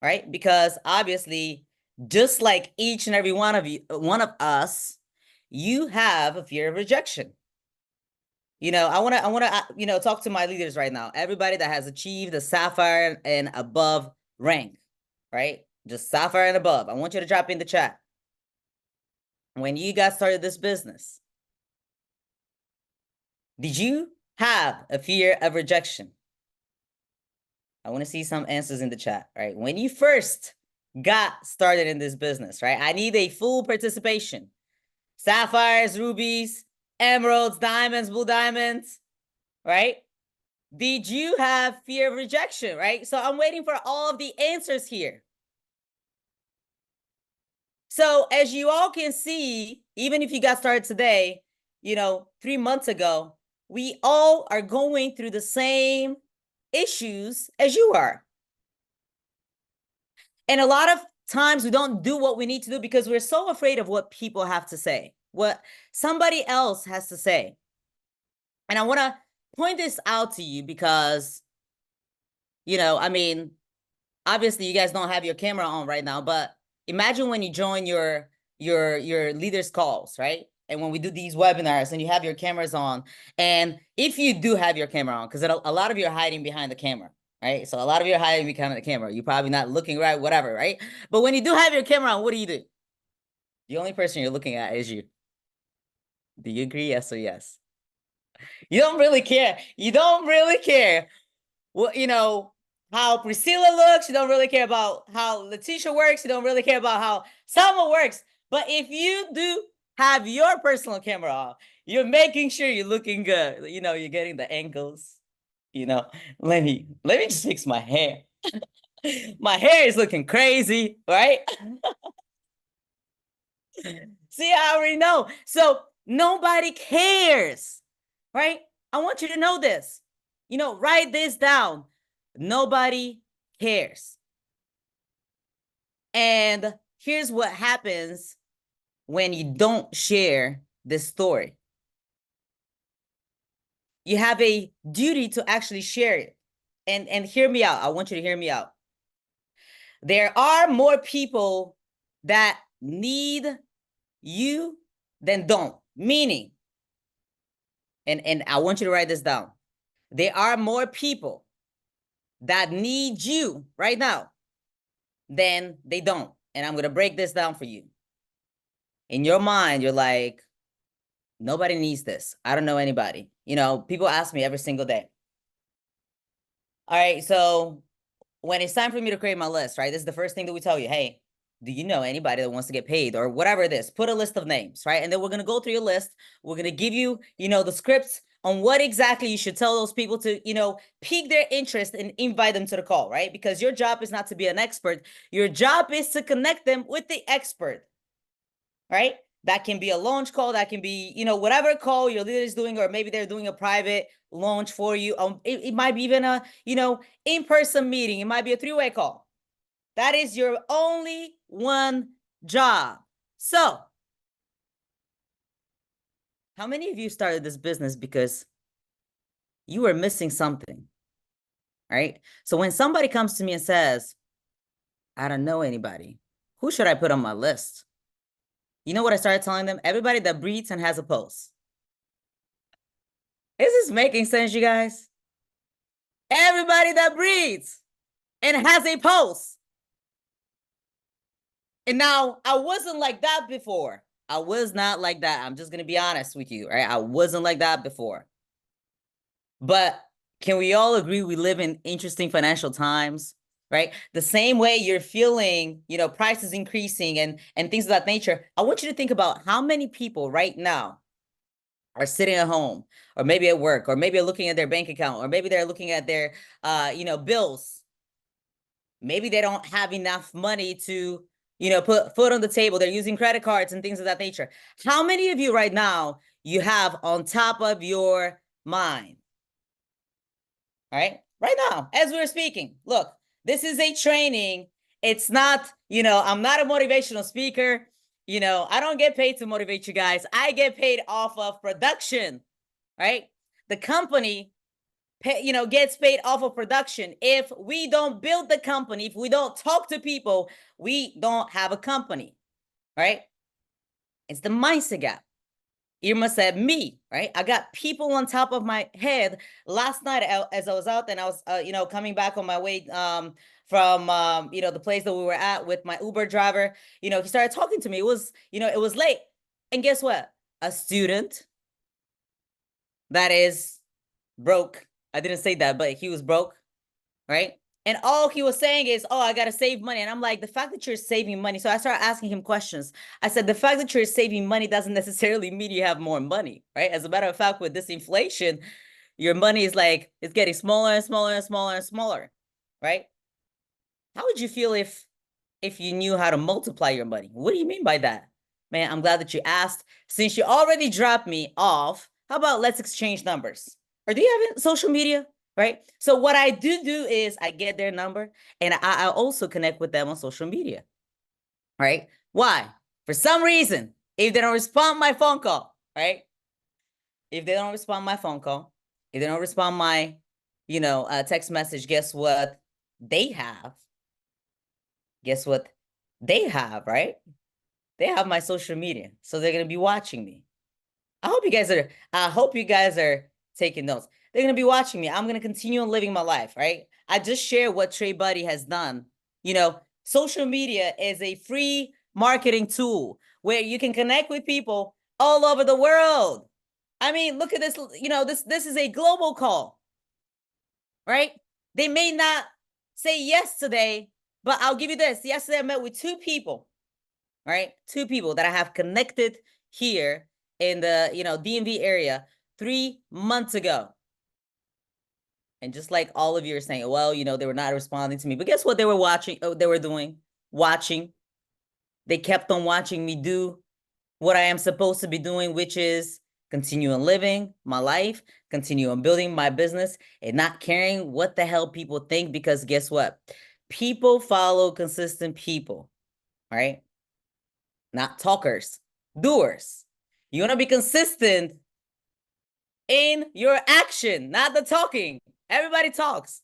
right? Because obviously, just like each and every one of us, you have a fear of rejection. I want to, talk to my leaders right now. Everybody that has achieved the sapphire and above rank, right? Just sapphire and above. I want you to drop in the chat. When you got started this business, did you have a fear of rejection? I want to see some answers in the chat, right? When you first got started in this business, right? I need a full participation. Sapphires, rubies, emeralds, diamonds, blue diamonds, right? Did you have fear of rejection, right? So I'm waiting for all of the answers here. So as you all can see, even if you got started today, 3 months ago, we all are going through the same issues as you are. And a lot of times we don't do what we need to do because we're so afraid of what people have to say, what somebody else has to say. And I want to point this out to you because, obviously you guys don't have your camera on right now, but imagine when you join your leaders calls, right? And when we do these webinars and you have your cameras on, and if you do have your camera on, because a lot of you are hiding behind the camera, right? So a lot of you are hiding behind the camera. You're probably not looking right, whatever, right? But when you do have your camera on, what do? The only person you're looking at is you. Do you agree? Yes or yes? You don't really care. You don't really care. Well, how Priscilla looks. You don't really care about how Letitia works. You don't really care about how Selma works. But if you do have your personal camera off, you're making sure you're looking good. You're getting the angles. Let me just fix my hair. My hair is looking crazy, right? See, I already know. So nobody cares, right? I want you to know this. Write this down. Nobody cares. And here's what happens when you don't share this story. You have a duty to actually share it. And hear me out. I want you to hear me out. There are more people that need you than don't. Meaning, and I want you to write this down. There are more people that need you right now than they don't. And I'm going to break this down for you. In your mind, you're like, nobody needs this. I don't know anybody. People ask me every single day. All right, so when it's time for me to create my list, right? This is the first thing that we tell you. Hey, do you know anybody that wants to get paid or whatever it is? Put a list of names, right? And then we're going to go through your list. We're going to give you, the scripts on what exactly you should tell those people to, pique their interest and invite them to the call, right? Because your job is not to be an expert. Your job is to connect them with the expert, right? That can be a launch call. That can be, whatever call your leader is doing, or maybe they're doing a private launch for you. It might be even a, in-person meeting. It might be a three-way call. That is your only one job. So, how many of you started this business because you were missing something, right? So when somebody comes to me and says, I don't know anybody, who should I put on my list? You know what I started telling them? Everybody that breathes and has a pulse. Is this making sense, you guys? Everybody that breathes and has a pulse. And now, I wasn't like that before. I was not like that. I'm just going to be honest with you, right? I wasn't like that before. But can we all agree we live in interesting financial times, right? The same way you're feeling, prices increasing and things of that nature. I want you to think about how many people right now are sitting at home, or maybe at work, or maybe looking at their bank account, or maybe they're looking at their, bills. Maybe they don't have enough money to, put food on the table. They're using credit cards and things of that nature. How many of you right now you have on top of your mind? All right, right now, as we're speaking, look, this is a training. It's not, I'm not a motivational speaker. I don't get paid to motivate you guys. I get paid off of production, right? The company, gets paid off of production. If we don't build the company, if we don't talk to people, we don't have a company, right? It's the mindset gap. Irma said me, right? I got people on top of my head. Last night, as I was out and I was, coming back on my way from, the place that we were at with my Uber driver, he started talking to me. It was, it was late. And guess what? A student that is broke. I didn't say that, but he was broke, right? And all he was saying is, oh, I got to save money. And I'm like, the fact that you're saving money. So I started asking him questions. I said, the fact that you're saving money doesn't necessarily mean you have more money, right? As a matter of fact, with this inflation, your money is like, it's getting smaller and smaller and smaller and smaller, right? How would you feel if you knew how to multiply your money? What do you mean by that? Man, I'm glad that you asked. Since you already dropped me off, how about let's exchange numbers? Or do you have social media? Right? So what I do is I get their number and I also connect with them on social media. Right? Why? For some reason, if they don't respond my phone call, right? If they don't respond my phone call, if they don't respond my, text message, guess what they have? Guess what they have, right? They have my social media. So they're going to be watching me. I hope you guys are taking notes. They're going to be watching me. I'm going to continue on living my life, right? I just share what Trade Buddy has done. Social media is a free marketing tool where you can connect with people all over the world. I mean, look at this, this is a global call, right? They may not say yes today, but I'll give you this. Yesterday, I met with two people, right? Two people that I have connected here in the, DMV area 3 months ago. And just like all of you are saying, well, they were not responding to me. But guess what they were watching? Oh, they were doing? Watching. They kept on watching me do what I am supposed to be doing, which is continue on living my life, continue on building my business, and not caring what the hell people think. Because guess what? People follow consistent people, right? Not talkers, doers. You want to be consistent in your action, not the talking. Everybody talks,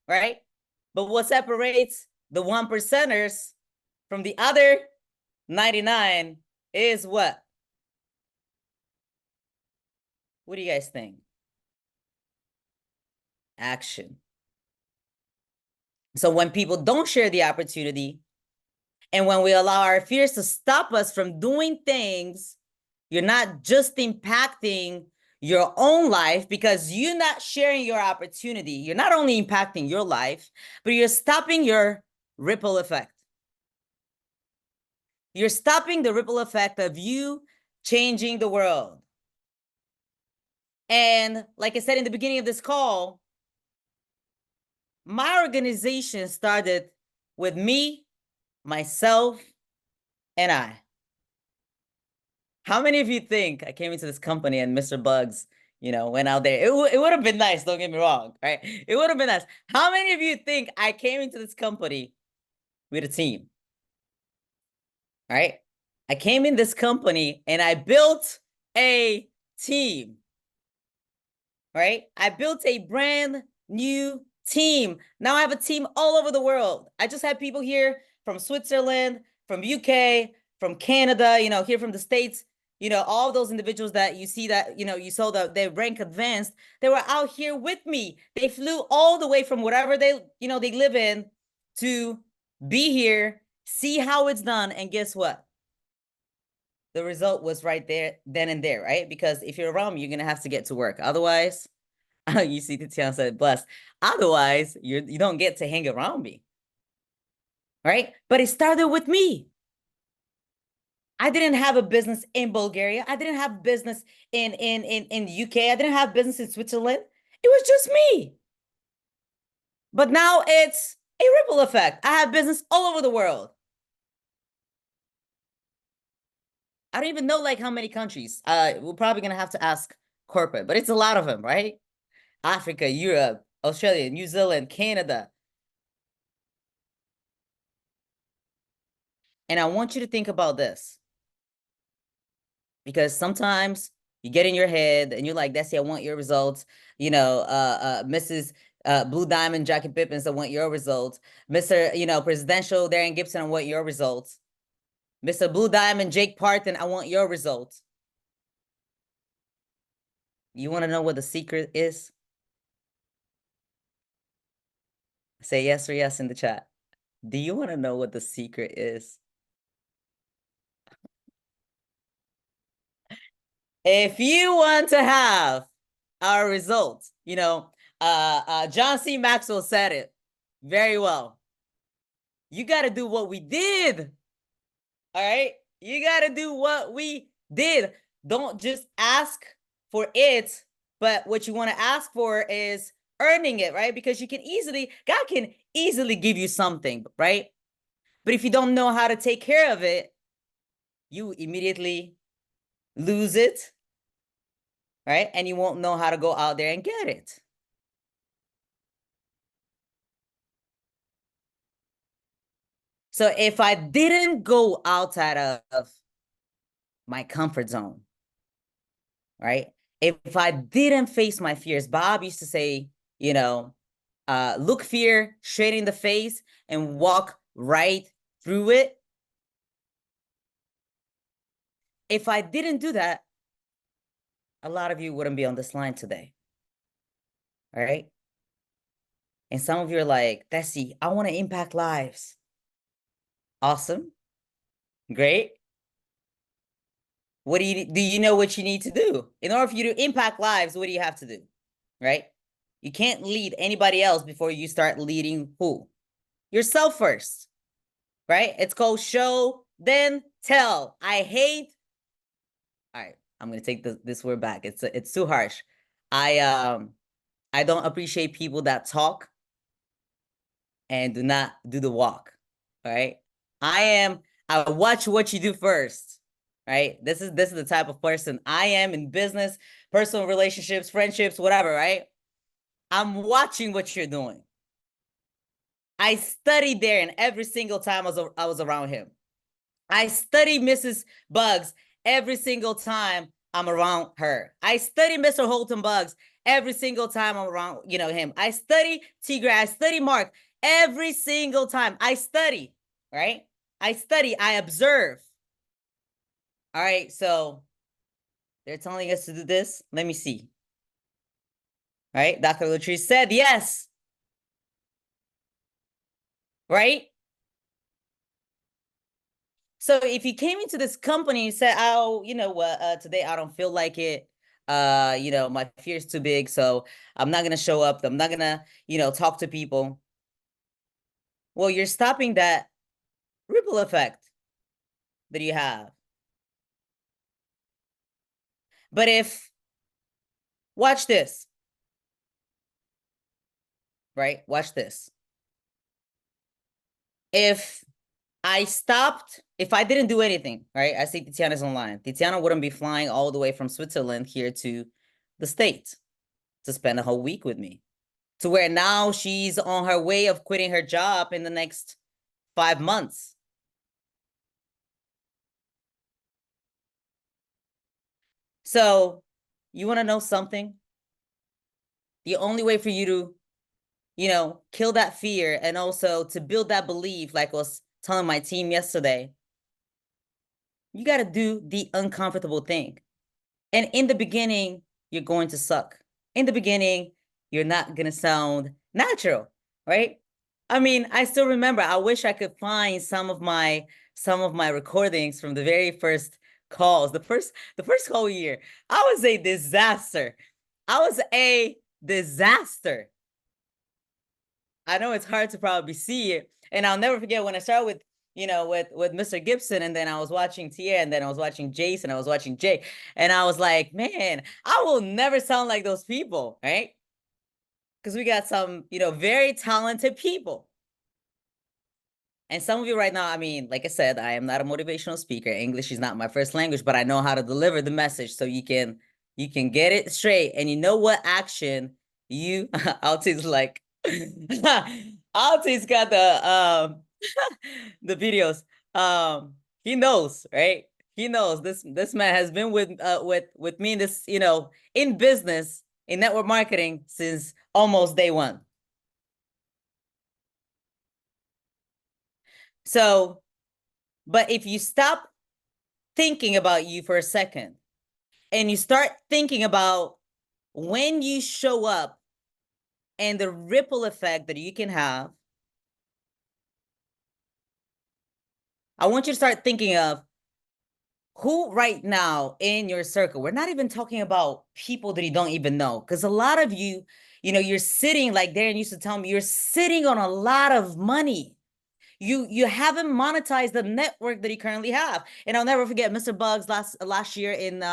right? But what separates the 1%ers from the other 99 is what? What do you guys think? Action. So when people don't share the opportunity, and when we allow our fears to stop us from doing things, you're not just impacting your own life, because you're not sharing your opportunity. You're not only impacting your life, but you're stopping your ripple effect. You're stopping the ripple effect of you changing the world. And like I said in the beginning of this call, my organization started with me, myself, and I. How many of you think I came into this company and Mr. Bugs, went out there? It would have been nice, don't get me wrong, right? It would have been nice. How many of you think I came into this company with a team? All right? I came in this company and I built a team, right? I built a brand new team. Now I have a team all over the world. I just had people here from Switzerland, from UK, from Canada, here from the States, all those individuals that you see that, you saw that they rank advanced, they were out here with me. They flew all the way from whatever they live in to be here, see how it's done. And guess what? The result was right there, then and there, right? Because if you're around me, you're going to have to get to work. Otherwise, you see Tatiana said, blessed. Otherwise, you don't get to hang around me, right? But it started with me. I didn't have a business in Bulgaria. I didn't have business in UK. I didn't have business in Switzerland. It was just me. But now it's a ripple effect. I have business all over the world. I don't even know like how many countries. We're probably going to have to ask corporate, but it's a lot of them, right? Africa, Europe, Australia, New Zealand, Canada. And I want you to think about this. Because sometimes you get in your head and you're like, Desi, I want your results. Mrs. Blue Diamond, Jackie Pippins, I want your results. Mr. Presidential, Darren Gibson, I want your results. Mr. Blue Diamond, Jake Parton, I want your results. You want to know what the secret is? Say yes or yes in the chat. Do you want to know what the secret is? If you want to have our results, John C. Maxwell said it very well. You got to do what we did. All right? You got to do what we did. Don't just ask for it, but what you want to ask for is earning it, right? Because God can easily give you something, right? But if you don't know how to take care of it, you immediately lose it, right? And you won't know how to go out there and get it. So if I didn't go outside of my comfort zone, right? If I didn't face my fears, Bob used to say, look fear straight in the face and walk right through it. If I didn't do that, a lot of you wouldn't be on this line today, all right? And some of you are like, Desi, I want to impact lives. Awesome. Great. Do you know what you need to do? In order for you to impact lives, what do you have to do? Right? You can't lead anybody else before you start leading who? Yourself first. Right? It's called show, then tell. All right, I'm gonna take this word back. It's too harsh. I don't appreciate people that talk and do not do the walk. All right. I watch what you do first. Right? This is the type of person I am in business, personal relationships, friendships, whatever, right? I'm watching what you're doing. I studied Darren every single time I was around him. I study Mrs. Bugs every single time I'm around her. I study Mr. Holton Bugs every single time I'm around, him. I study Tigray. I study Mark every single time. I study, right? I study. I observe. All right, so they're telling us to do this. Let me see. All right, Dr. Latrice said yes. Right? So if you came into this company and said, oh, today I don't feel like it. My fear is too big, so I'm not going to show up. I'm not going to, talk to people. Well, you're stopping that ripple effect that you have. But watch this, Watch this. If if I didn't do anything, right? I see Tiziana's online. Tiziana wouldn't be flying all the way from Switzerland here to the States to spend a whole week with me. To where now she's on her way of quitting her job in the next 5 months. So you want to know something? The only way for you to, kill that fear and also to build that belief, like I was telling my team yesterday, you got to do the uncomfortable thing. And in the beginning, you're going to suck. In the beginning, you're not going to sound natural, right? I mean, I still remember, I wish I could find some of my recordings from the very first calls. The first whole year, I was a disaster. I know it's hard to probably see it. And I'll never forget when I started with, with Mr. Gibson, and then I was watching Tia, and then I was watching Jason, I was watching Jay, and I was like, man, I will never sound like those people, right? Because we got some, very talented people. And some of you right now, I mean, like I said, I am not a motivational speaker. English is not my first language, but I know how to deliver the message so you can get it straight. And you know what action you, Alti's like, Alti's got the the videos. He knows, right? He knows this man has been with me in this, in business, in network marketing since almost day one. So, but if you stop thinking about you for a second and you start thinking about when you show up and the ripple effect that you can have, I want you to start thinking of who right now in your circle. We're not even talking about people that you don't even know, because a lot of you, you're sitting, like Darren used to tell me, you're sitting on a lot of money. You haven't monetized the network that you currently have. And I'll never forget Mr. Bugs last year in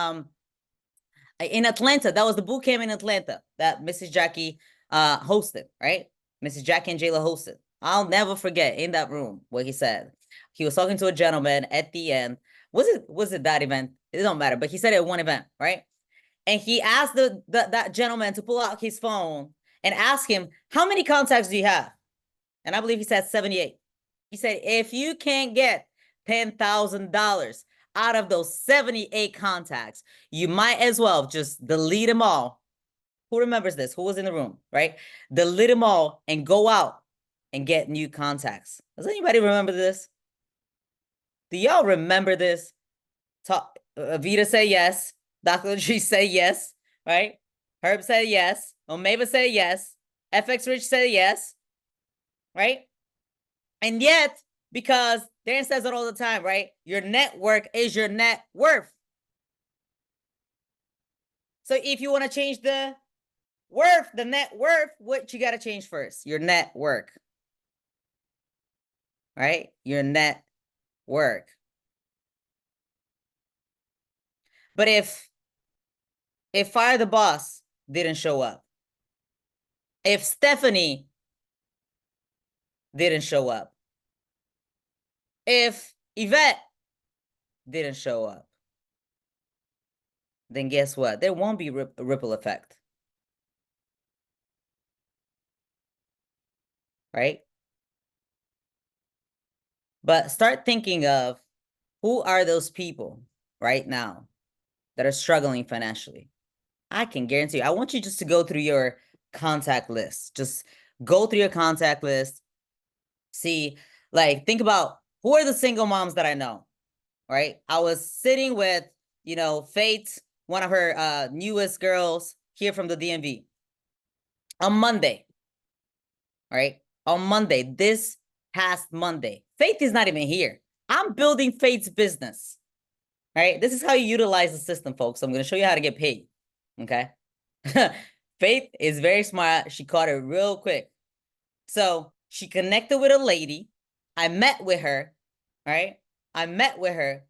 Atlanta. That was the boot camp in Atlanta that Mrs. Jackie hosted, right? Mrs. Jackie and Jayla hosted. I'll never forget in that room what he said. He was talking to a gentleman at the end. Was it that event? It don't matter, but he said it at one event, right? And he asked that gentleman to pull out his phone and ask him, how many contacts do you have? And I believe he said 78. He said, if you can't get $10,000 out of those 78 contacts, you might as well just delete them all. Who remembers this? Who was in the room, right? Delete them all and go out and get new contacts. Does anybody remember this? Do y'all remember this? Vita say yes. Dr. G say yes, right? Herb said yes. Omeva said yes. FX Rich said yes, right? And yet, because Darren says it all the time, right? Your network is your net worth. So if you want to change the net worth, what you got to change first? Your network, right? Your net work. But if Fire the Boss didn't show up, if Stephanie didn't show up, if Yvette didn't show up, then guess what? There won't be a ripple effect. Right? But start thinking of who are those people right now that are struggling financially. I can guarantee you, I want you just to go through your contact list. Just go through your contact list. See, like, think about who are the single moms that I know, right? I was sitting with, Faith, one of her newest girls here from the DMV on Monday, right? On Monday, this past Monday. Faith is not even here. I'm building Faith's business, right? This is how you utilize the system, folks. I'm going to show you how to get paid, okay? Faith is very smart. She caught it real quick. So she connected with a lady. I met with her, right? I met with her.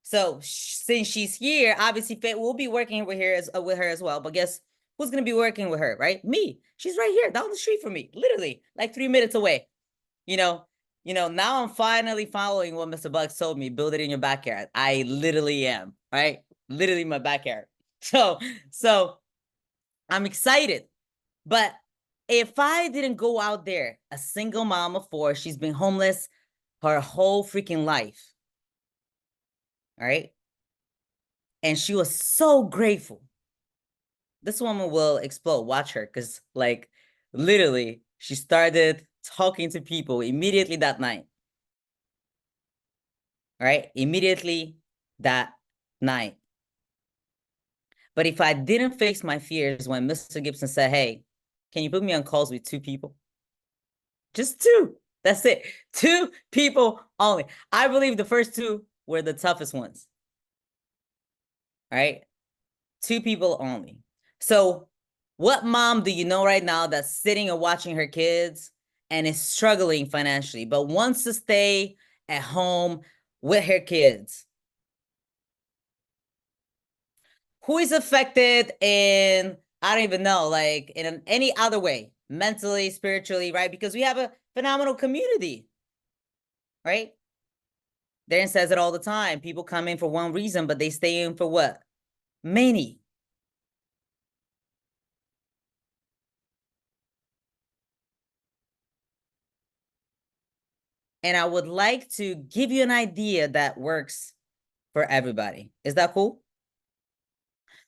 So since she's here, obviously Faith will be working with her as well. But guess who's going to be working with her, right? Me. She's right here down the street from me, literally like 3 minutes away. you know, now I'm finally following what Mr. Bucks told me, build it in your backyard. I literally am, right? Literally my backyard. So I'm excited. But if I didn't go out there, a single mom of 4, she's been homeless her whole freaking life. All right. And she was so grateful. This woman will explode. Watch her. Because, like, literally, she started talking to people immediately that night. All right. Immediately that night. But if I didn't face my fears when Mr. Gibson said, hey, can you put me on calls with 2 people? Just 2. That's it. 2 people only. I believe the first 2 were the toughest ones. All right. 2 people only. So what mom do you know right now that's sitting and watching her kids and is struggling financially, but wants to stay at home with her kids? Who is affected in, I don't even know, like in any other way, mentally, spiritually, right? Because we have a phenomenal community, right? Darren says it all the time. People come in for one reason, but they stay in for what? Many. And I would like to give you an idea that works for everybody. Is that cool?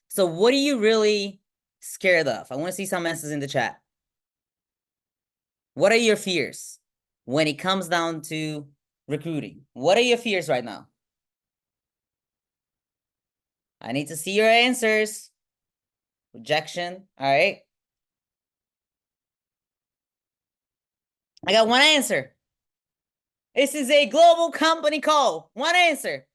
So what are you really scared of? I want to see some answers in the chat. What are your fears when it comes down to recruiting? What are your fears right now? I need to see your answers. Rejection. All right. I got one answer. This is a global company call. One answer.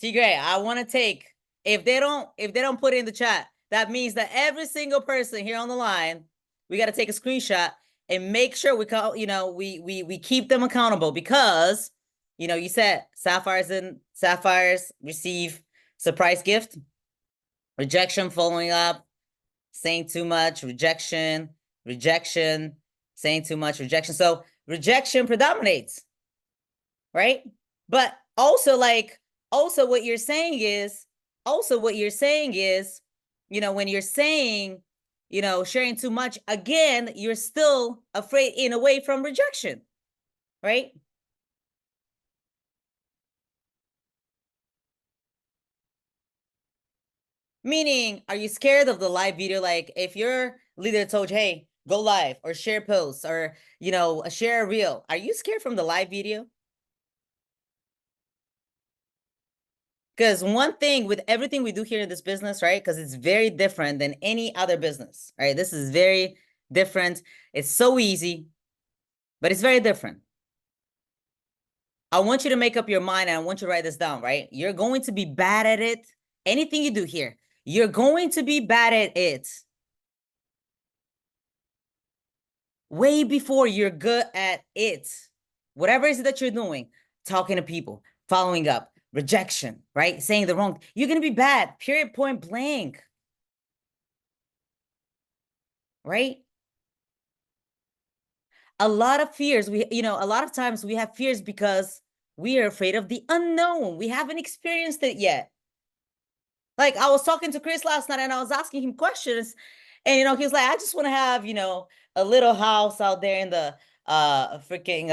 Tigray, I want to take, if they don't put it in the chat, that means that every single person here on the line, we got to take a screenshot and make sure we call, you know, we keep them accountable, because, you know, you said sapphires receive surprise gift, rejection, following up, saying too much, rejection, saying too much, rejection. So rejection predominates, right? But also, like, what you're saying is, you know, when you're saying, you know, sharing too much, again, you're still afraid in a way from rejection, right? Meaning, are you scared of the live video? Like, if your leader told you, hey, go live or share posts or, you know, share a reel, are you scared from the live video? Because one thing with everything we do here in this business, right? Because it's very different than any other business, right? This is very different. It's so easy, but it's very different. I want you to make up your mind, and I want you to write this down, right? You're going to be bad at it. Anything you do here, you're going to be bad at it way before you're good at it. Whatever it is that you're doing, talking to people, following up, rejection, right? Saying the wrong, you're going to be bad, period, point blank. Right? A lot of fears, a lot of times we have fears because we are afraid of the unknown. We haven't experienced it yet. Like, I was talking to Chris last night and I was asking him questions, and, you know, he was like, I just want to have, you know, a little house out there in the freaking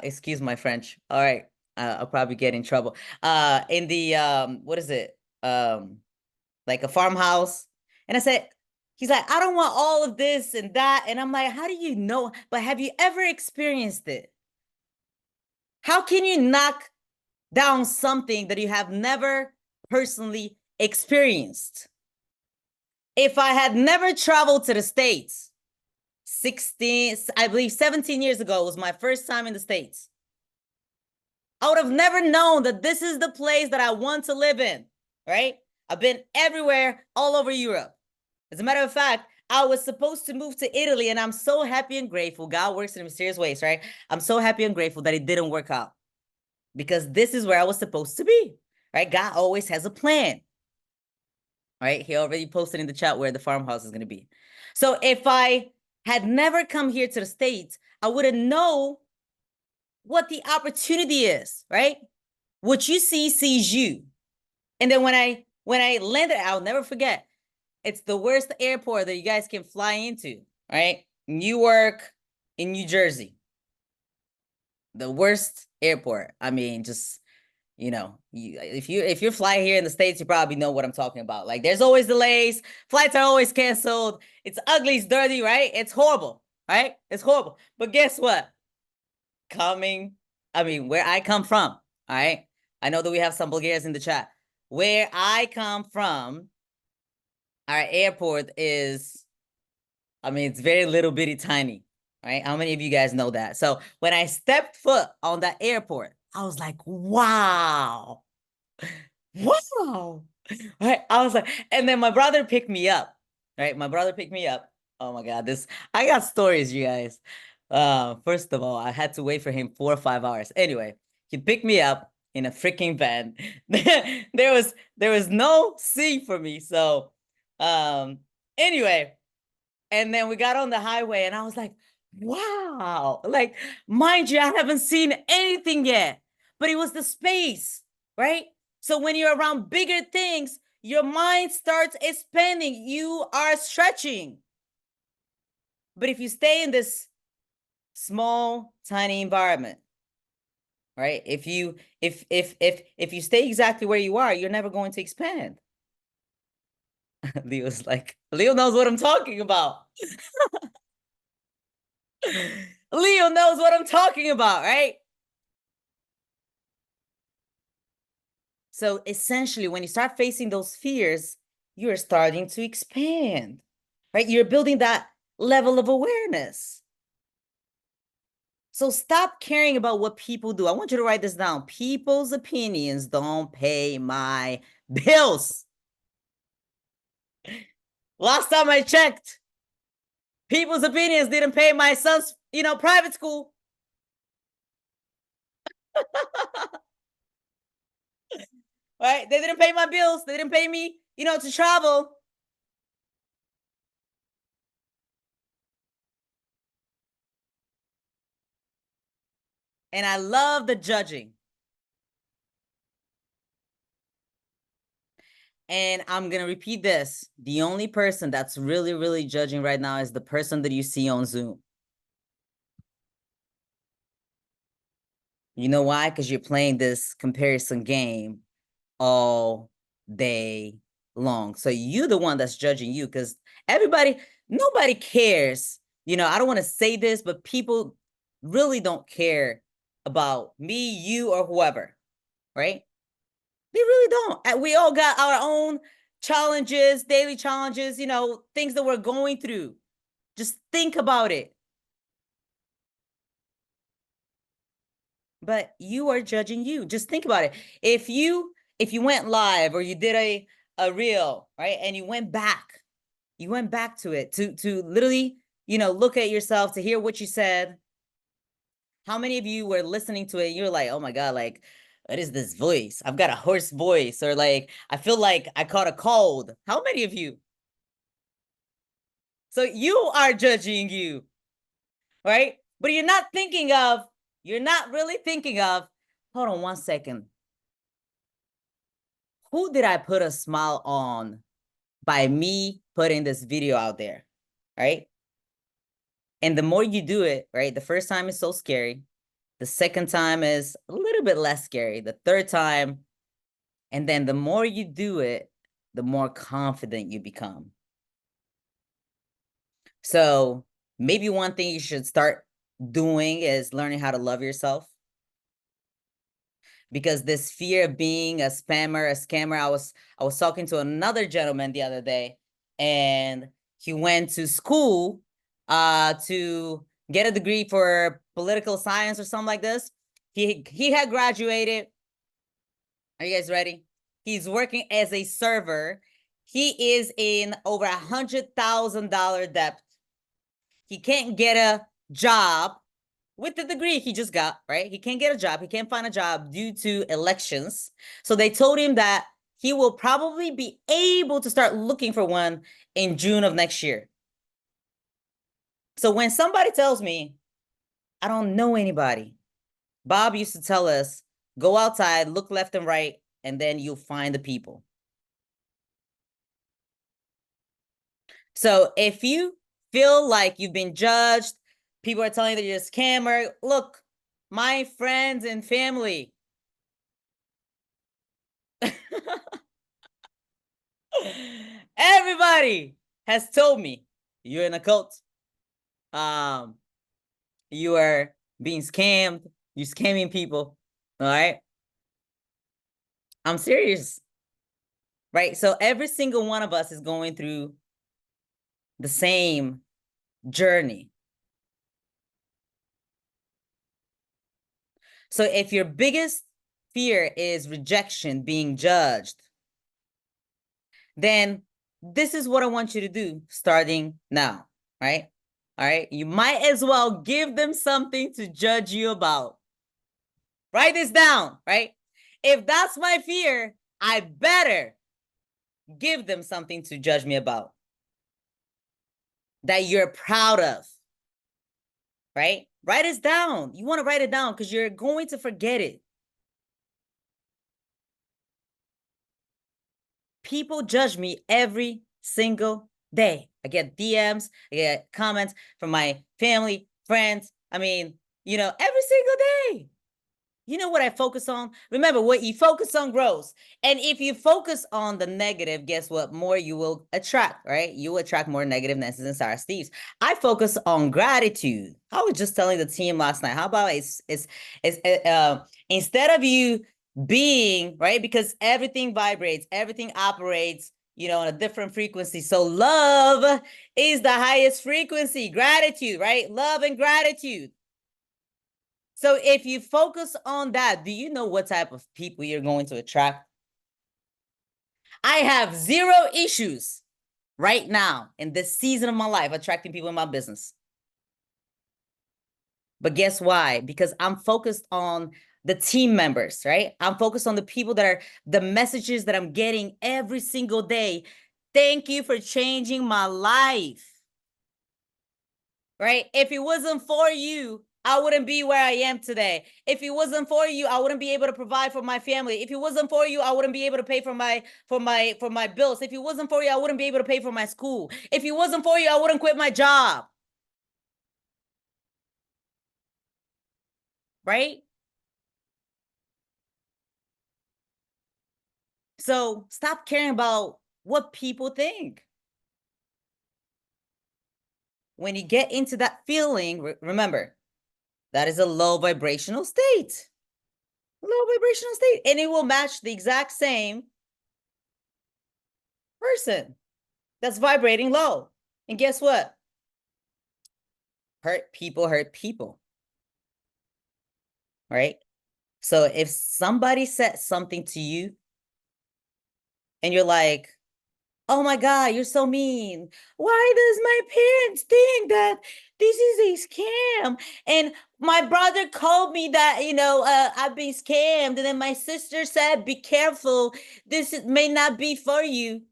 excuse my French. All right. I'll probably get in trouble. In the what is it? Like a farmhouse. And I said, he's like, I don't want all of this and that. And I'm like, how do you know? But have you ever experienced it? How can you knock down something that you have never personally experienced? If I had never traveled to the States, 17 years ago was my first time in the States, I would have never known that this is the place that I want to live in, right? I've been everywhere, all over Europe. As a matter of fact, I was supposed to move to Italy, and I'm so happy and grateful. God works in mysterious ways, right? I'm so happy and grateful that it didn't work out, because this is where I was supposed to be, right? God always has a plan, right? He already posted in the chat where the farmhouse is going to be. So if I had never come here to the States, I wouldn't know what the opportunity is, right? What you see sees you. And then when I landed, I'll never forget, it's the worst airport that you guys can fly into, right? Newark in New Jersey. The worst airport. I mean, just, you know, if you're flying here in the States, you probably know what I'm talking about. Like, there's always delays, flights are always canceled. It's ugly, it's dirty, right? It's horrible, right? It's horrible. But guess what? Where I come from, all right? I know that we have some Bulgarians in the chat. Where I come from, our airport is, it's very little bitty tiny, right? How many of you guys know that? So when I stepped foot on that airport, I was like, wow, wow. Right? I was like, and then my brother picked me up, right? My brother picked me up. Oh my God, I got stories, you guys. First of all, I had to wait for him 4 or 5 hours. Anyway, he picked me up in a freaking van. there was no seat for me. So, anyway, and then we got on the highway and I was like, wow, like, mind you, I haven't seen anything yet, but it was the space, right? So when you're around bigger things, your mind starts expanding. You are stretching. But if you stay in this small, tiny environment, right? If you stay exactly where you are, you're never going to expand. Leo's like, Leo knows what I'm talking about. Leo knows what I'm talking about, right? So essentially, when you start facing those fears, you're starting to expand, right? You're building that level of awareness. So stop caring about what people do. I want you to write this down. People's opinions don't pay my bills. Last time I checked, people's opinions didn't pay my son's, private school. Right? They didn't pay my bills. They didn't pay me, to travel. And I love the judging. And I'm going to repeat this. The only person that's really, really judging right now is the person that you see on Zoom. You know why? Because you're playing this comparison game all day long. So you're the one that's judging you, because nobody cares. I don't want to say this, but people really don't care about me, you, or whoever, right? They really don't. We all got our own challenges, daily challenges, things that we're going through. Just think about it. But you are judging you. Just think about it. If you went live or you did a reel, right? And you went back to it to literally, look at yourself, to hear what you said. How many of you were listening to it and you're like, oh my God, like, what is this voice? I've got a hoarse voice, or like, I feel like I caught a cold. How many of you? So you are judging you, right? But you're not really thinking of, hold on one second. Who did I put a smile on by me putting this video out there, right? And the more you do it, right? The first time is so scary. The second time is a little bit less scary. The third time, and then the more you do it, the more confident you become. So maybe one thing you should start doing is learning how to love yourself. Because this fear of being a spammer, a scammer, I was talking to another gentleman the other day, and he went to school to get a degree for political science or something like this. He had graduated. Are you guys ready? He's working as a server. He is in over $100,000 debt. He can't get a job with the degree he just got, right? He can't get a job. He can't find a job due to elections. So they told him that he will probably be able to start looking for one in June of next year. So when somebody tells me I don't know anybody. Bob used to tell us, go outside, look left and right, and then you'll find the people. So if you feel like you've been judged, people are telling you that you're a scammer, look, my friends and family. Everybody has told me you're in a cult. You are being scammed. You're scamming people. All right. I'm serious. Right. So every single one of us is going through the same journey. So if your biggest fear is rejection, being judged, then this is what I want you to do starting now, right? All right. You might as well give them something to judge you about. Write this down, right? If that's my fear, I better give them something to judge me about that you're proud of, right? Write this down. You want to write it down because you're going to forget it. People judge me every single day. I get DMs, I get comments from my family, friends. I mean, every single day. You know what I focus on? Remember, what you focus on grows. And if you focus on the negative, guess what? More you will attract, right? You will attract more negative Nancy's and Sarah Steves. I focus on gratitude. I was just telling the team last night, how about instead of you being, right? Because everything vibrates, everything operates, on a different frequency. So love is the highest frequency, gratitude, right? Love and gratitude. So if you focus on that, do you know what type of people you're going to attract? I have zero issues right now in this season of my life attracting people in my business. But guess why? Because I'm focused on the team members, right? I'm focused on the people that are the messages that I'm getting every single day. Thank you for changing my life, right? If it wasn't for you, I wouldn't be where I am today. If it wasn't for you, I wouldn't be able to provide for my family. If it wasn't for you, I wouldn't be able to pay for my bills. If it wasn't for you, I wouldn't be able to pay for my school. If it wasn't for you, I wouldn't quit my job. Right? So stop caring about what people think. When you get into that feeling, remember, that is a low vibrational state. Low vibrational state. And it will match the exact same person that's vibrating low. And guess what? Hurt people. Right? So if somebody said something to you and you're like, oh my God, you're so mean. Why does my parents think that this is a scam? And my brother called me that, I've been scammed. And then my sister said, be careful. This may not be for you.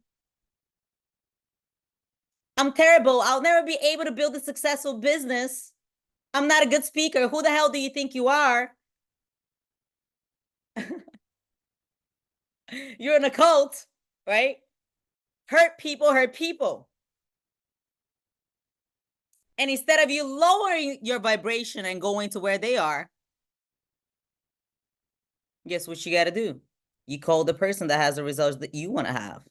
I'm terrible. I'll never be able to build a successful business. I'm not a good speaker. Who the hell do you think you are? You're in a cult, right? Hurt people. And instead of you lowering your vibration and going to where they are, guess what you got to do? You call the person that has the results that you want to have.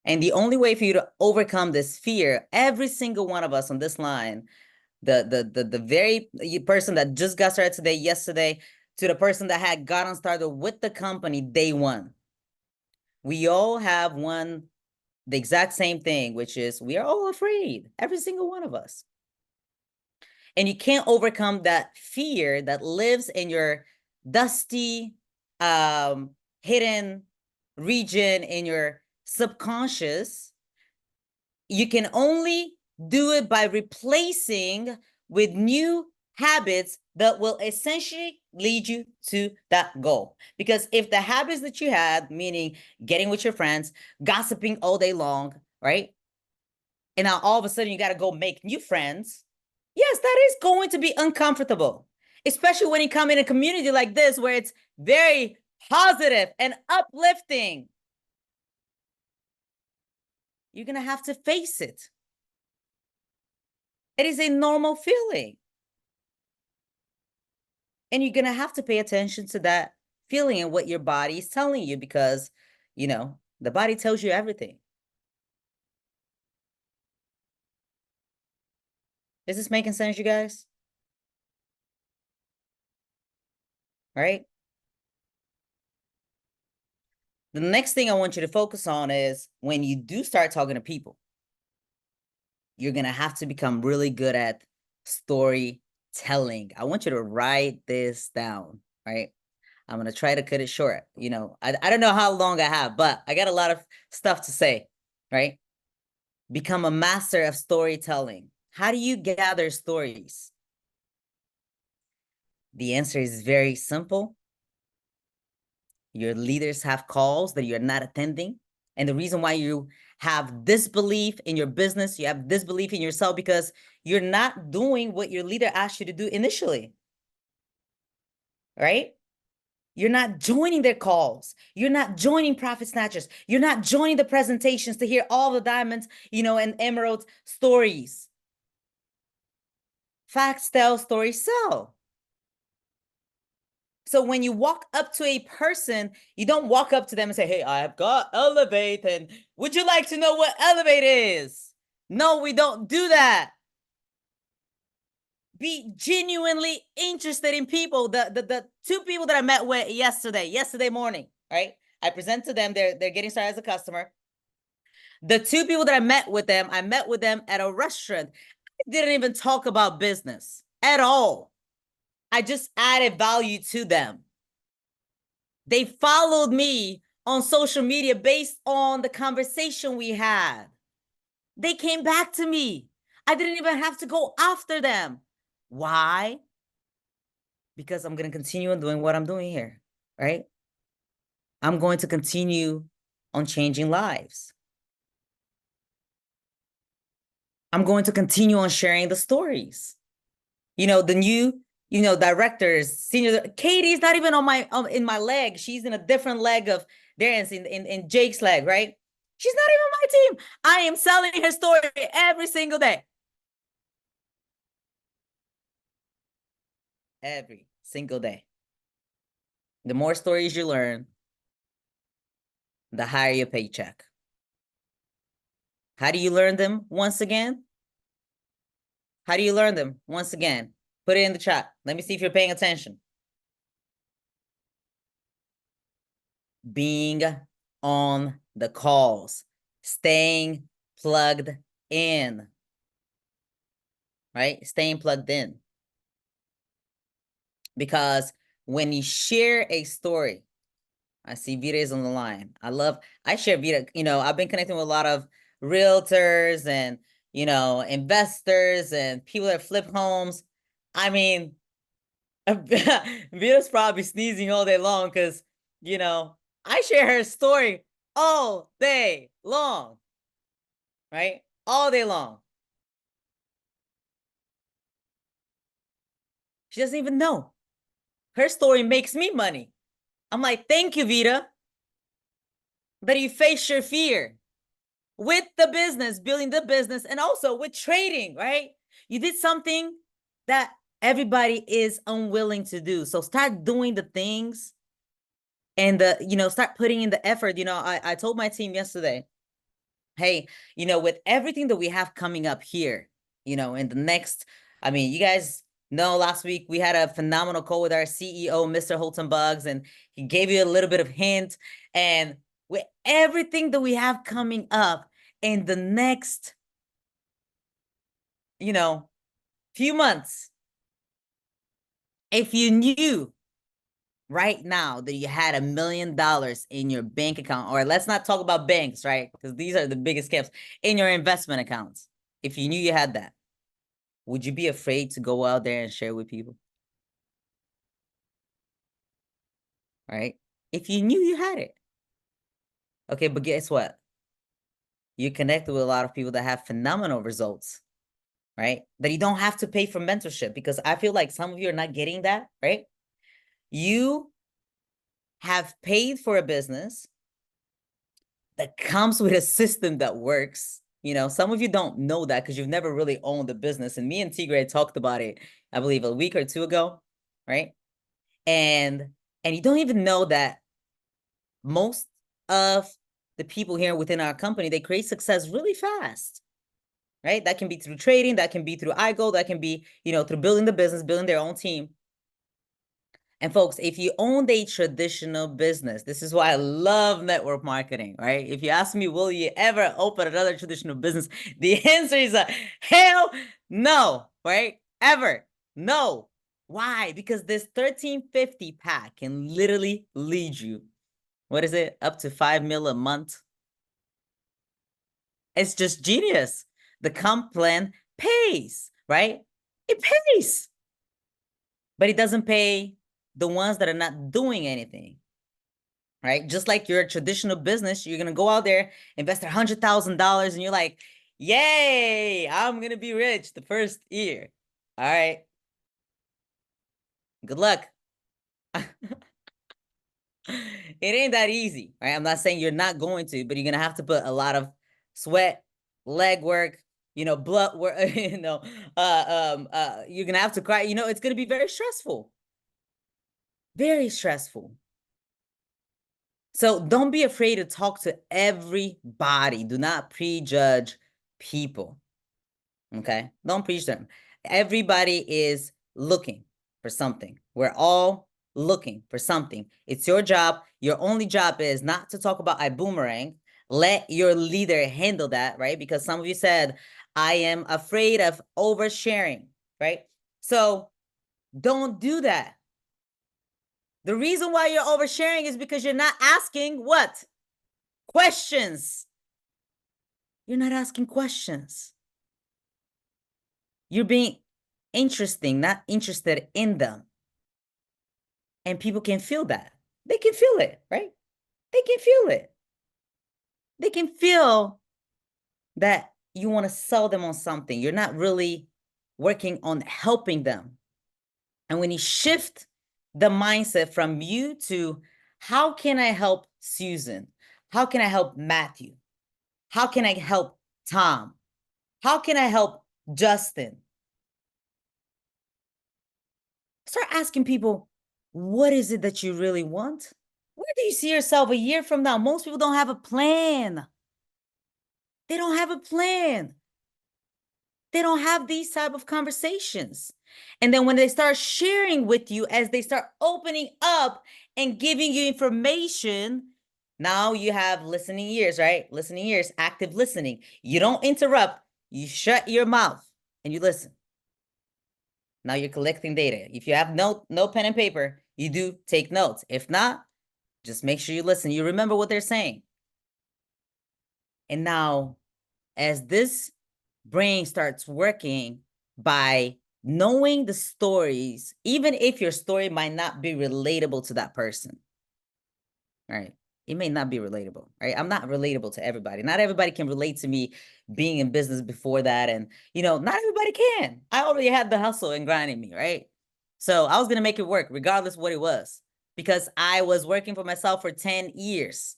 And the only way for you to overcome this fear, every single one of us on this line, the very person that just got started today, yesterday, to the person that had gotten started with the company day one, we all have the exact same thing, which is we are all afraid, every single one of us. And you can't overcome that fear that lives in your dusty, hidden region in your subconscious. You can only do it by replacing with new habits that will essentially lead you to that goal. Because if the habits that you had, meaning getting with your friends, gossiping all day long, right? and now all of a sudden you got to go make new friends. Yes, that is going to be uncomfortable, especially when you come in a community like this where it's very positive and uplifting. You're going to have to face it. It is a normal feeling. And you're going to have to pay attention to that feeling and what your body is telling you, because, you know, the body tells you everything. Is this making sense, you guys? Right? The next thing I want you to focus on is when you do start talking to people, you're going to have to become really good at storytelling. I want you to write this down, right? I'm going to try to cut it short. You know, I don't know how long I have, but I got a lot of stuff to say, right? Become a master of storytelling. How do you gather stories? The answer is very simple. Your leaders have calls that you're not attending. And the reason why you have disbelief in your business, you have disbelief in yourself, because you're not doing what your leader asked you to do initially, right? You're not joining their calls. You're not joining Profit Snatchers. You're not joining the presentations to hear all the diamonds, you know, and emerald stories. Facts tell, stories sell. So when you walk up to a person, you don't walk up to them and say, hey, I've got Elevate, and would you like to know what Elevate is? No, we don't do that. Be genuinely interested in people. The two people that I met with yesterday morning, right? I present to them, they're getting started as a customer. The two people that I met with them at a restaurant. I didn't even talk about business at all. I just added value to them. They followed me on social media based on the conversation we had. They came back to me. I didn't even have to go after them. Why? Because I'm going to continue on doing what I'm doing here, right? I'm going to continue on changing lives. I'm going to continue on sharing the stories. You know, the new, you know, directors, senior, Katie's not even on my, in my leg. She's in a different leg of Darren's, in Jake's leg, right? She's not even my team. I am selling her story every single day. Every single day. The more stories you learn, the higher your paycheck. How do you learn them once again? How do you learn them once again? Put it in the chat. Let me see if you're paying attention. Being on the calls, staying plugged in, right? Staying plugged in. Because when you share a story, I see Vita is on the line. I share Vita, you know, I've been connecting with a lot of realtors and, you know, investors and people that flip homes. I mean, Vita's probably sneezing all day long because, you know, I share her story all day long, right? All day long. She doesn't even know. Her story makes me money. I'm like, thank you, Vita, that you face your fear with the business, building the business, and also with trading, right? You did something that everybody is unwilling to do. So start doing the things and start putting in the effort. You know, I told my team yesterday, hey, you know, with everything that we have coming up here, you know, in the next, I mean, you guys know last week we had a phenomenal call with our CEO, Mr. Holton Buggs, and he gave you a little bit of hint. And with everything that we have coming up in the next, you know, few months, if you knew right now that you had $1 million in your bank account, or let's not talk about banks, right? Because these are the biggest scams, in your investment accounts. If you knew you had that, would you be afraid to go out there and share with people? Right? If you knew you had it. Okay, but guess what? you connect with a lot of people that have phenomenal results, right? That you don't have to pay for mentorship, because I feel like some of you are not getting that, right? You have paid for a business that comes with a system that works. You know, some of you don't know that because you've never really owned a business. And me and Tigre talked about it, I believe, a week or two ago, right? And you don't even know that most of the people here within our company, they create success really fast, right? That can be through trading, that can be through iGo, that can be, you know, through building the business, building their own team. And folks, if you owned a traditional business, this is why I love network marketing, right? If you ask me, will you ever open another traditional business? The answer is a hell no, right? Ever. No. Why? Because this 1350 pack can literally lead you, what is it, up to 5 mil a month? It's just genius. The comp plan pays, right? It pays. But it doesn't pay the ones that are not doing anything, right? Just like your traditional business, you're going to go out there, invest $100,000, and you're like, yay, I'm going to be rich the first year. All right. Good luck. It ain't that easy, right? I'm not saying you're not going to, but you're going to have to put a lot of sweat, leg work, you know, blood work, you know, you're going to have to cry. You know, it's going to be very stressful. Very stressful. So don't be afraid to talk to everybody. Do not prejudge people. Okay? Don't preach them. Everybody is looking for something. We're all looking for something. It's your job. Your only job is not to talk about Ibüümerang. Let your leader handle that, right? Because some of you said, I am afraid of oversharing, right? So don't do that. The reason why you're oversharing is because you're not asking what? Questions. You're not asking questions. You're being interesting, not interested in them. And people can feel that. They can feel it, right? They can feel it. They can feel that you want to sell them on something. You're not really working on helping them. And when you shift the mindset from you to, how can I help Susan? How can I help Matthew? How can I help Tom? How can I help Justin? Start asking people, what is it that you really want? Where do you see yourself a year from now? Most people don't have a plan. They don't have a plan. They don't have these type of conversations. And then when they start sharing with you, as they start opening up and giving you information, now you have listening ears, right? Listening ears, active listening. You don't interrupt. You shut your mouth and you listen. Now you're collecting data. If you have no pen and paper, you do take notes. If not, just make sure you listen. You remember what they're saying. And now, as this brain starts working by knowing the stories, even if your story might not be relatable to that person, right? It may not be relatable, right? I'm not relatable to everybody. Not everybody can relate to me being in business before that. And, you know, not everybody can. I already had the hustle and grind in me, right? So I was going to make it work regardless of what it was, because I was working for myself for 10 years.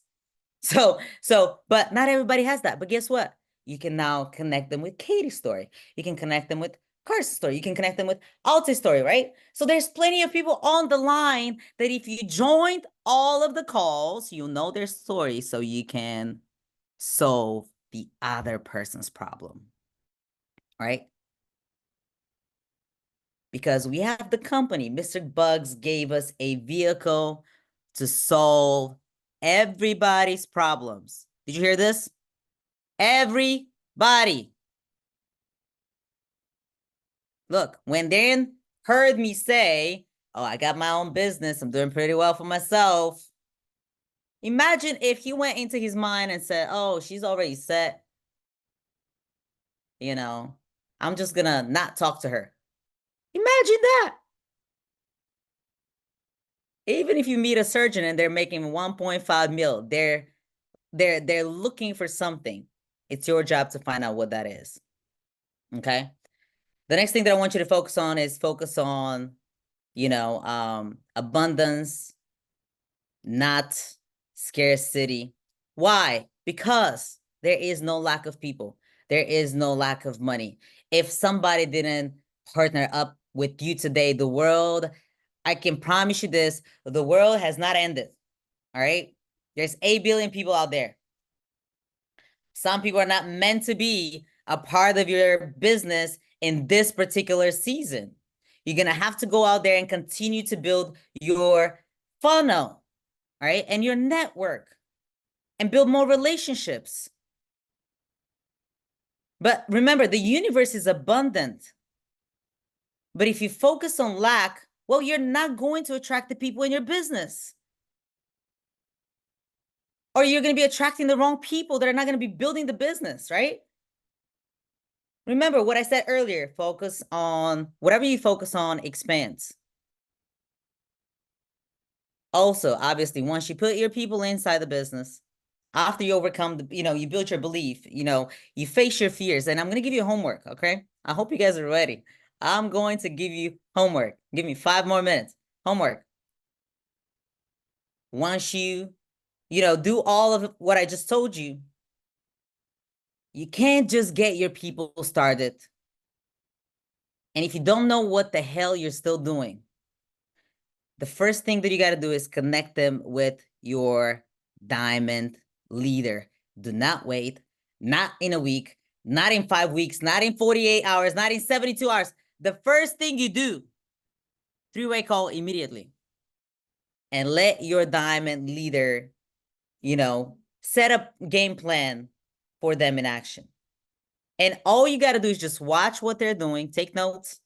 But not everybody has that. But guess what? You can now connect them with Katie's story. You can connect them with Carson's story. You can connect them with Alta's story, right? So there's plenty of people on the line that if you joined all of the calls, you'll know their story, so you can solve the other person's problem, right? Because we have the company. Mr. Bugs gave us a vehicle to solve everybody's problems. Did you hear this? Everybody. Look, when Dan heard me say, oh, I got my own business, I'm doing pretty well for myself. Imagine if he went into his mind and said, oh, she's already set. You know, I'm just gonna not talk to her. Imagine that. Even if you meet a surgeon and they're making 1.5 mil, they're looking for something. It's your job to find out what that is. Okay. The next thing that I want you to focus on is abundance, not scarcity. Why? Because there is no lack of people. There is no lack of money. If somebody didn't partner up with you today, the world, I can promise you this, the world has not ended. All right. There's 8 billion people out there. Some people are not meant to be a part of your business in this particular season. You're going to have to go out there and continue to build your funnel, all right, and your network and build more relationships. But remember, the universe is abundant. But if you focus on lack, well, you're not going to attract the people in your business. Or you're going to be attracting the wrong people that are not going to be building the business, right? Remember what I said earlier, focus on whatever you focus on expands. Also, obviously, once you put your people inside the business, after you overcome you build your belief, you face your fears. And I'm going to give you homework, okay? I hope you guys are ready. I'm going to give you homework. Give me 5 more minutes. Homework. Once you do all of what I just told you, you can't just get your people started. And if you don't know what the hell you're still doing, the first thing that you got to do is connect them with your diamond leader. Do not wait, not in a week, not in 5 weeks, not in 48 hours, not in 72 hours. The first thing you do, 3-way call immediately. And let your diamond leader, set up game plan for them in action. And all you got to do is just watch what they're doing, take notes,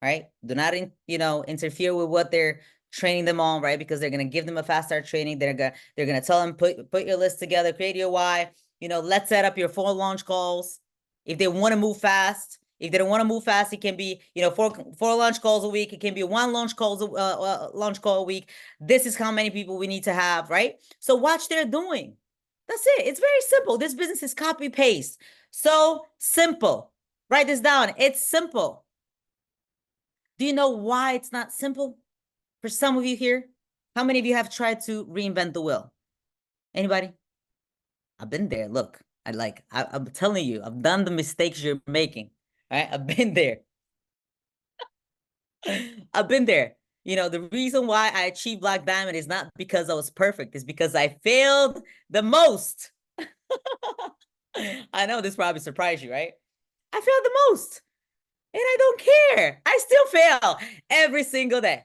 right? Do not, interfere with what they're training them on, right? Because they're going to give them a fast start training. They're going to tell them, put your list together, create your why, let's set up your 4 launch calls. If they want to move fast, if they don't want to move fast, it can be, 4 launch calls a week. It can be 1 launch call a week. This is how many people we need to have, right? So watch they're doing. That's it. It's very simple. This business is copy paste. So simple. Write this down. It's simple. Do you know why it's not simple? For some of you here, how many of you have tried to reinvent the wheel? Anybody? I've been there. Look, I'm telling you, I've done the mistakes you're making. All right? I've been there. I've been there. The reason why I achieved Black Diamond is not because I was perfect. It's because I failed the most. I know this probably surprised you, right? I failed the most. And I don't care. I still fail every single day,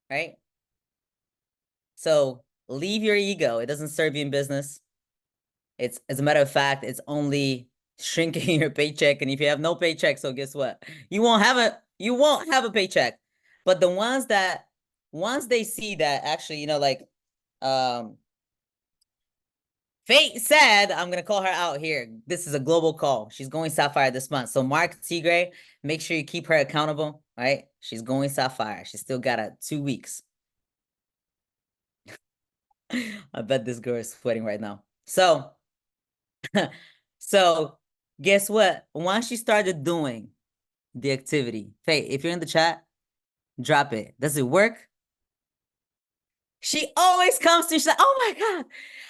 right? So leave your ego. It doesn't serve you in business. It's, as a matter of fact, it's only shrinking your paycheck. And if you have no paycheck, so guess what? You won't have a paycheck. But the ones that, once they see that actually, Fate said, I'm going to call her out here. This is a global call. She's going Sapphire this month. So Mark Tigre, make sure you keep her accountable, right? She's going Sapphire. She's still got 2 weeks. I bet this girl is sweating right now. So, guess what? Once she started doing the activity, Faye, if you're in the chat, drop it. Does it work? She always comes to me, she's like, oh my God,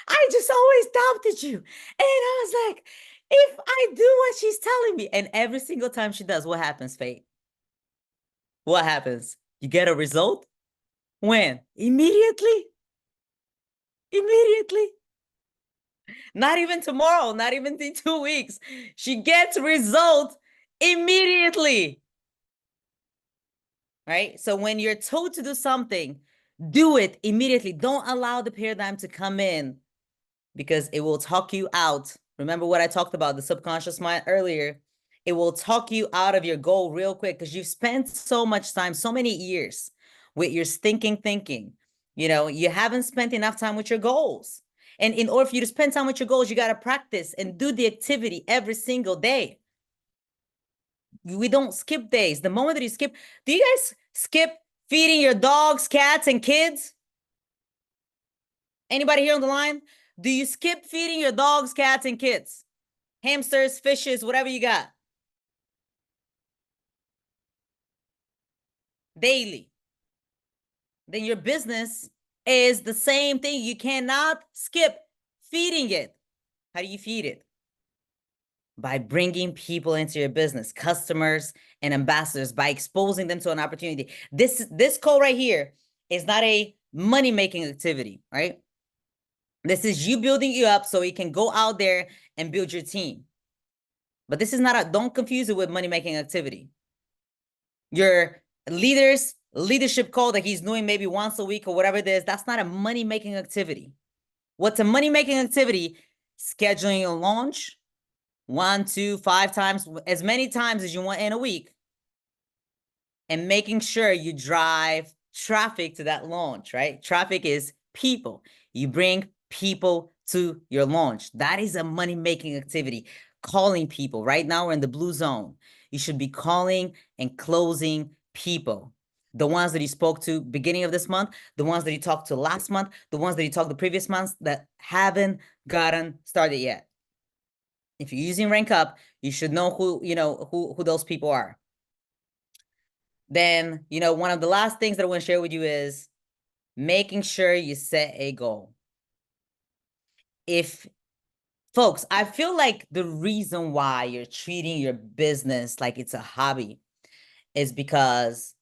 I just always doubted you. And I was like, if I do what she's telling me, and every single time she does, what happens, Faye? What happens? You get a result? When? Immediately? Immediately. Not even tomorrow, not even in 2 weeks. She gets results immediately. Right? So when you're told to do something, do it immediately. Don't allow the paradigm to come in because it will talk you out. Remember what I talked about, the subconscious mind earlier. It will talk you out of your goal real quick because you've spent so much time, so many years with your stinking thinking. You haven't spent enough time with your goals. And in order for you to spend time with your goals, you got to practice and do the activity every single day. We don't skip days. The moment that you skip, do you guys skip feeding your dogs, cats, and kids? Anybody here on the line? Do you skip feeding your dogs, cats, and kids? hamsters, fishes, whatever you got. Daily. Then your business is the same thing. You cannot skip feeding it. How do you feed it? By bringing people into your business, customers and ambassadors, by exposing them to an opportunity. This call right here is not a money-making activity, right? This is you building you up so you can go out there and build your team. But this is not a, don't confuse it with money-making activity. Your leadership call that he's doing maybe once a week or whatever it is, that's not a money-making activity. What's a money-making activity? Scheduling a launch 1, 2, 5 times, as many times as you want in a week, and making sure you drive traffic to that launch, right? Traffic is people. You bring people to your launch. That is a money-making activity. Calling people. Right now, we're in the blue zone. You should be calling and closing people. The ones that you spoke to beginning of this month, the ones that you talked to last month, the ones that you talked the previous months that haven't gotten started yet. If you're using Rank Up, you should know who those people are. Then, one of the last things that I want to share with you is making sure you set a goal. Folks, I feel like the reason why you're treating your business like it's a hobby is because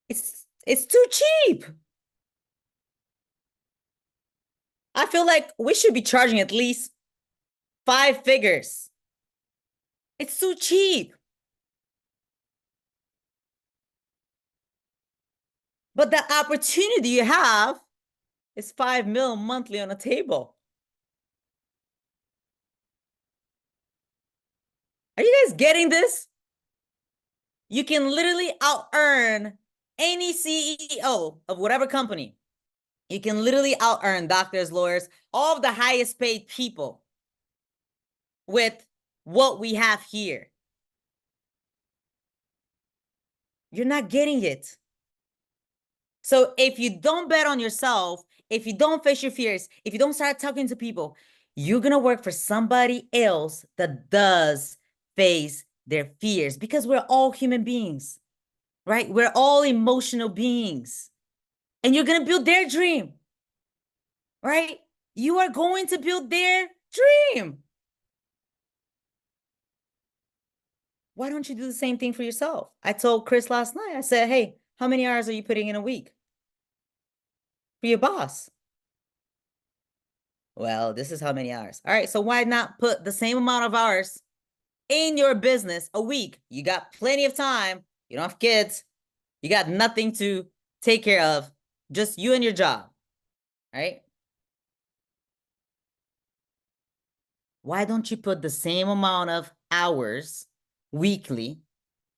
it's too cheap. I feel like we should be charging at least 5 figures. It's too cheap. But the opportunity you have is $5 million monthly on the table. Are you guys getting this? You can literally out-earn any CEO of whatever company. You can literally out-earn doctors, lawyers, all of the highest paid people with what we have here. You're not getting it. So if you don't bet on yourself, if you don't face your fears, if you don't start talking to people, you're going to work for somebody else that does face their fears, because we're all human beings, right? We're all emotional beings, and you're going to build their dream, right? You are going to build their dream. Why don't you do the same thing for yourself? I told Chris last night, I said, hey, how many hours are you putting in a week for your boss? Well, this is how many hours. All right, so why not put the same amount of hours in your business a week? You got plenty of time. You don't have kids. You got nothing to take care of. Just you and your job, right? Why don't you put the same amount of hours weekly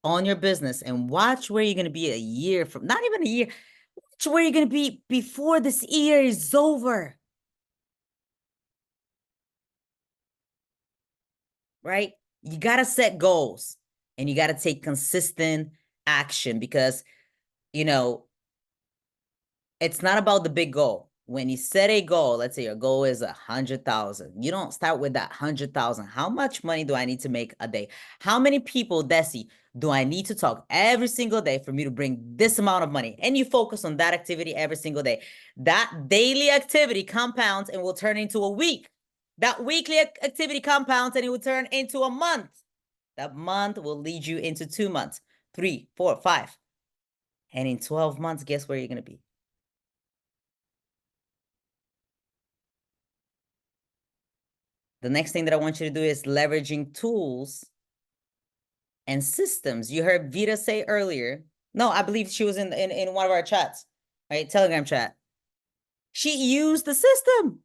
on your business and watch where you're going to be a year from, not even a year, watch where you're going to be before this year is over. Right? You got to set goals and you got to take consistent action, because, it's not about the big goal. When you set a goal, let's say your goal is 100,000. You don't start with that 100,000. How much money do I need to make a day? How many people, Desi, do I need to talk every single day for me to bring this amount of money? And you focus on that activity every single day. That daily activity compounds and will turn into a week. That weekly activity compounds and it will turn into a month. That month will lead you into 2 months, 3, 4, 5. And in 12 months, guess where you're going to be? The next thing that I want you to do is leveraging tools and systems. You heard Vita say earlier. No, I believe she was in one of our chats, right? Telegram chat. She used the system.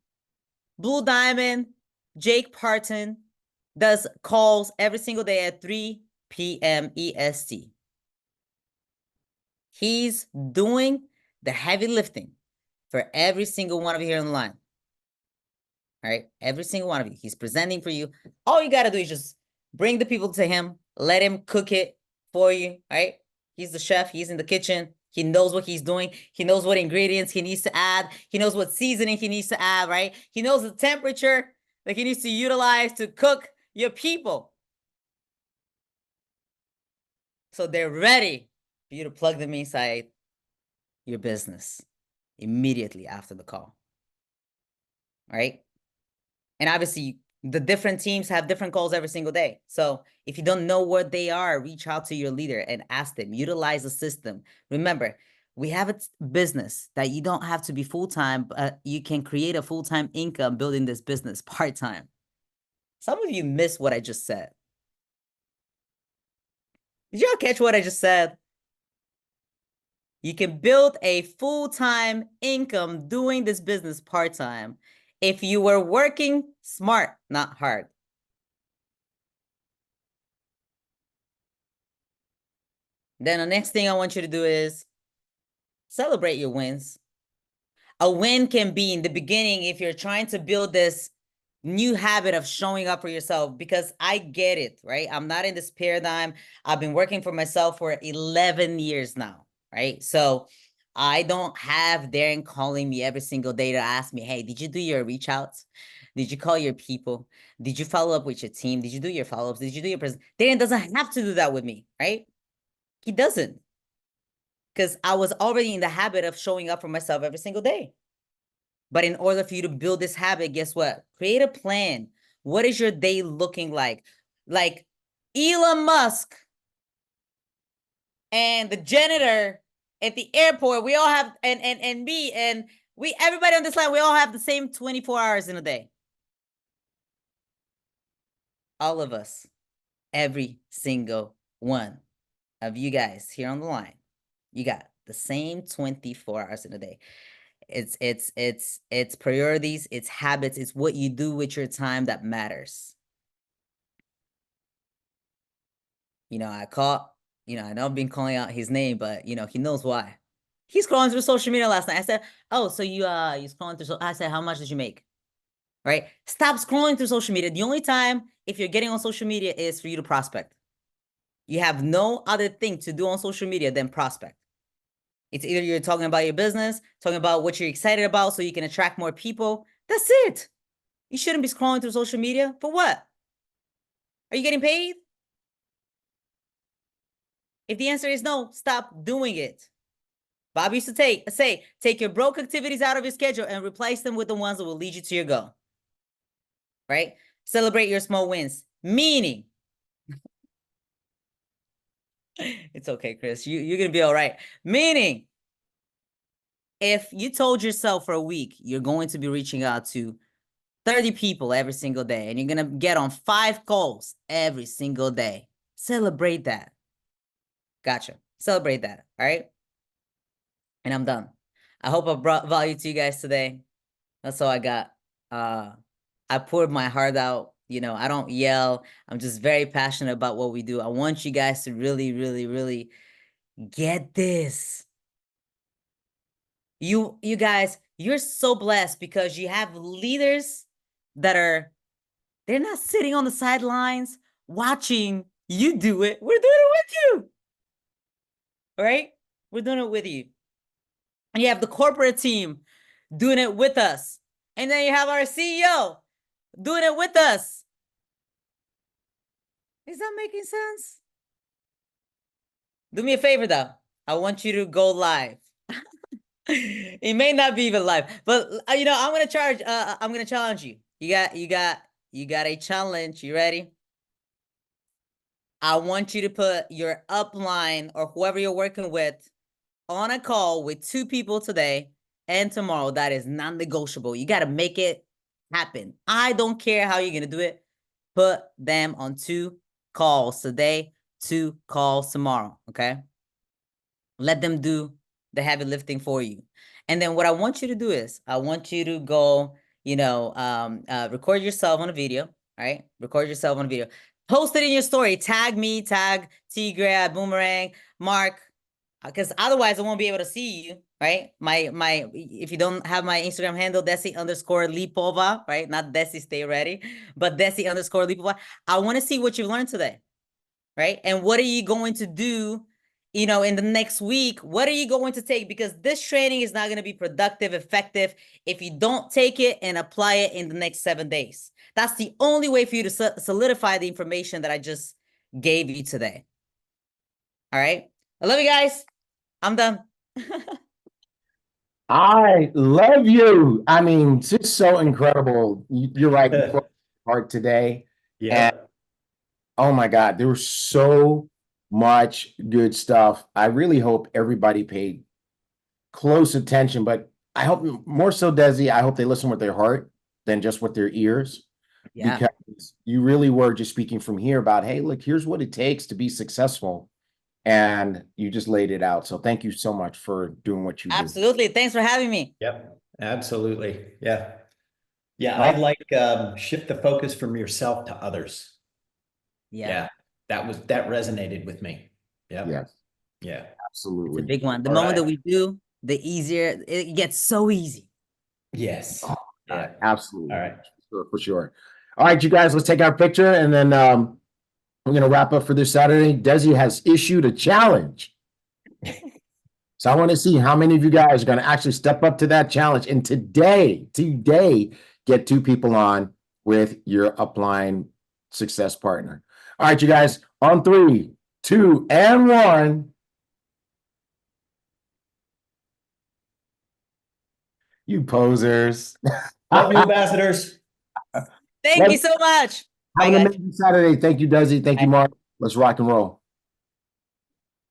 Blue Diamond, Jake Parton does calls every single day at 3 p.m. EST. He's doing the heavy lifting for every single one of you here on the line. All right, every single one of you. He's presenting for you. All you got to do is just bring the people to him, let him cook it for you, right? He's the chef. He's in the kitchen. He knows what he's doing. He knows what ingredients he needs to add. He knows what seasoning he needs to add, right? He knows the temperature that he needs to utilize to cook your people. So they're ready for you to plug them inside your business immediately after the call. All right. And obviously, the different teams have different calls every single day. So if you don't know what they are, reach out to your leader and ask them. Utilize the system. Remember, we have a business that you don't have to be full-time, but you can create a full-time income building this business part-time. Some of you missed what I just said. Did y'all catch what I just said? You can build a full-time income doing this business part-time if you were working smart, not hard. Then the next thing I want you to do is celebrate your wins. A win can be in the beginning if you're trying to build this new habit of showing up for yourself, because I get it, right? I'm not in this paradigm. I've been working for myself for 11 years now, right? So I don't have Darren calling me every single day to ask me, hey, did you do your reach outs? Did you call your people? Did you follow up with your team? Did you do your follow-ups? Did you do your present? Darren doesn't have to do that with me, right? He doesn't. Because I was already in the habit of showing up for myself every single day. But in order for you to build this habit, guess what? Create a plan. What is your day looking like? Like Elon Musk and the janitor at the airport, we all have, and me, and everybody on this line, we all have the same 24 hours in a day. All of us, every single one of you guys here on the line, you got the same 24 hours in a day. It's priorities, it's habits, it's what you do with your time that matters. You know, I know I've been calling out his name, but he knows why. He's scrolling through social media last night. I said, oh, so you scrolling through, I said, how much did you make? Right? Stop scrolling through social media. The only time if you're getting on social media is for you to prospect. You have no other thing to do on social media than prospect. It's either you're talking about your business, talking about what you're excited about so you can attract more people. That's it. You shouldn't be scrolling through social media. For what? Are you getting paid? If the answer is no, stop doing it. Bob used to say, take your broke activities out of your schedule and replace them with the ones that will lead you to your goal. Right? Celebrate your small wins. Meaning, it's okay, Chris. You're going to be all right. Meaning, if you told yourself for a week, you're going to be reaching out to 30 people every single day, and you're going to get on 5 calls every single day, celebrate that. Gotcha. Celebrate that. All right. And I'm done. I hope I brought value to you guys today. That's all I got. I poured my heart out. I don't yell. I'm just very passionate about what we do. I want you guys to really, really, really get this. You guys, you're so blessed because you have leaders that they're not sitting on the sidelines watching you do it. We're doing it with you. All right? We're doing it with you. And you have the corporate team doing it with us. And then you have our CEO doing it with us. Is that making sense? Do me a favor though. I want you to go live. It may not be even live, but I'm gonna challenge you. You got a challenge. You ready? I want you to put your upline or whoever you're working with on a call with 2 people today and tomorrow. That is non-negotiable. You got to make it happen. I don't care how you're going to do it. Put them on 2 calls today, 2 calls tomorrow. Okay. Let them do the heavy lifting for you. And then what I want you to do is I want you to go, record yourself on a video, right? Record yourself on a video. Post it in your story. Tag me, tag Tigre, Boomerang, Mark, because otherwise I won't be able to see you, right? If you don't have my Instagram handle, Desi_Lipova, right? Not Desi Stay Ready, but Desi_Lipova. I want to see what you've learned today, right? And what are you going to do you know, in the next week, what are you going to take? Because this training is not going to be productive, effective if you don't take it and apply it in the next 7 days. That's the only way for you to solidify the information that I just gave you today. All right. I love you guys. I'm done. I love you. I mean, it's just so incredible. You're right. You broke my heart today. Yeah. And oh my God, there was so much good stuff. I really hope everybody paid close attention, but I hope more so, Desi, I hope they listen with their heart than just with their ears. Yeah. Because you really were just speaking from here about, hey, look, here's what it takes to be successful. And you just laid it out. So thank you so much for doing what you do. Absolutely. Thanks for having me. Yep. Absolutely. Yeah. Yeah. I'd like shift the focus from yourself to others. Yeah. That resonated with me. Yeah. Yes, Yeah. absolutely. It's a big one. The All moment that right. we do, the easier it gets. So easy. Yes. Oh, Yeah. absolutely. All right. For sure. All right, you guys, let's take our picture and then we're going to wrap up for this Saturday. Desi has issued a challenge. So I want to see how many of you guys are going to actually step up to that challenge. And today, get 2 people on with your upline success partner. All right, you guys, on 3, 2, and 1. You posers. Love you, ambassadors. Thank you so much. Have Bye, an guys. amazing Saturday. Thank you, Desi. Thank you, Mark. Let's rock and roll.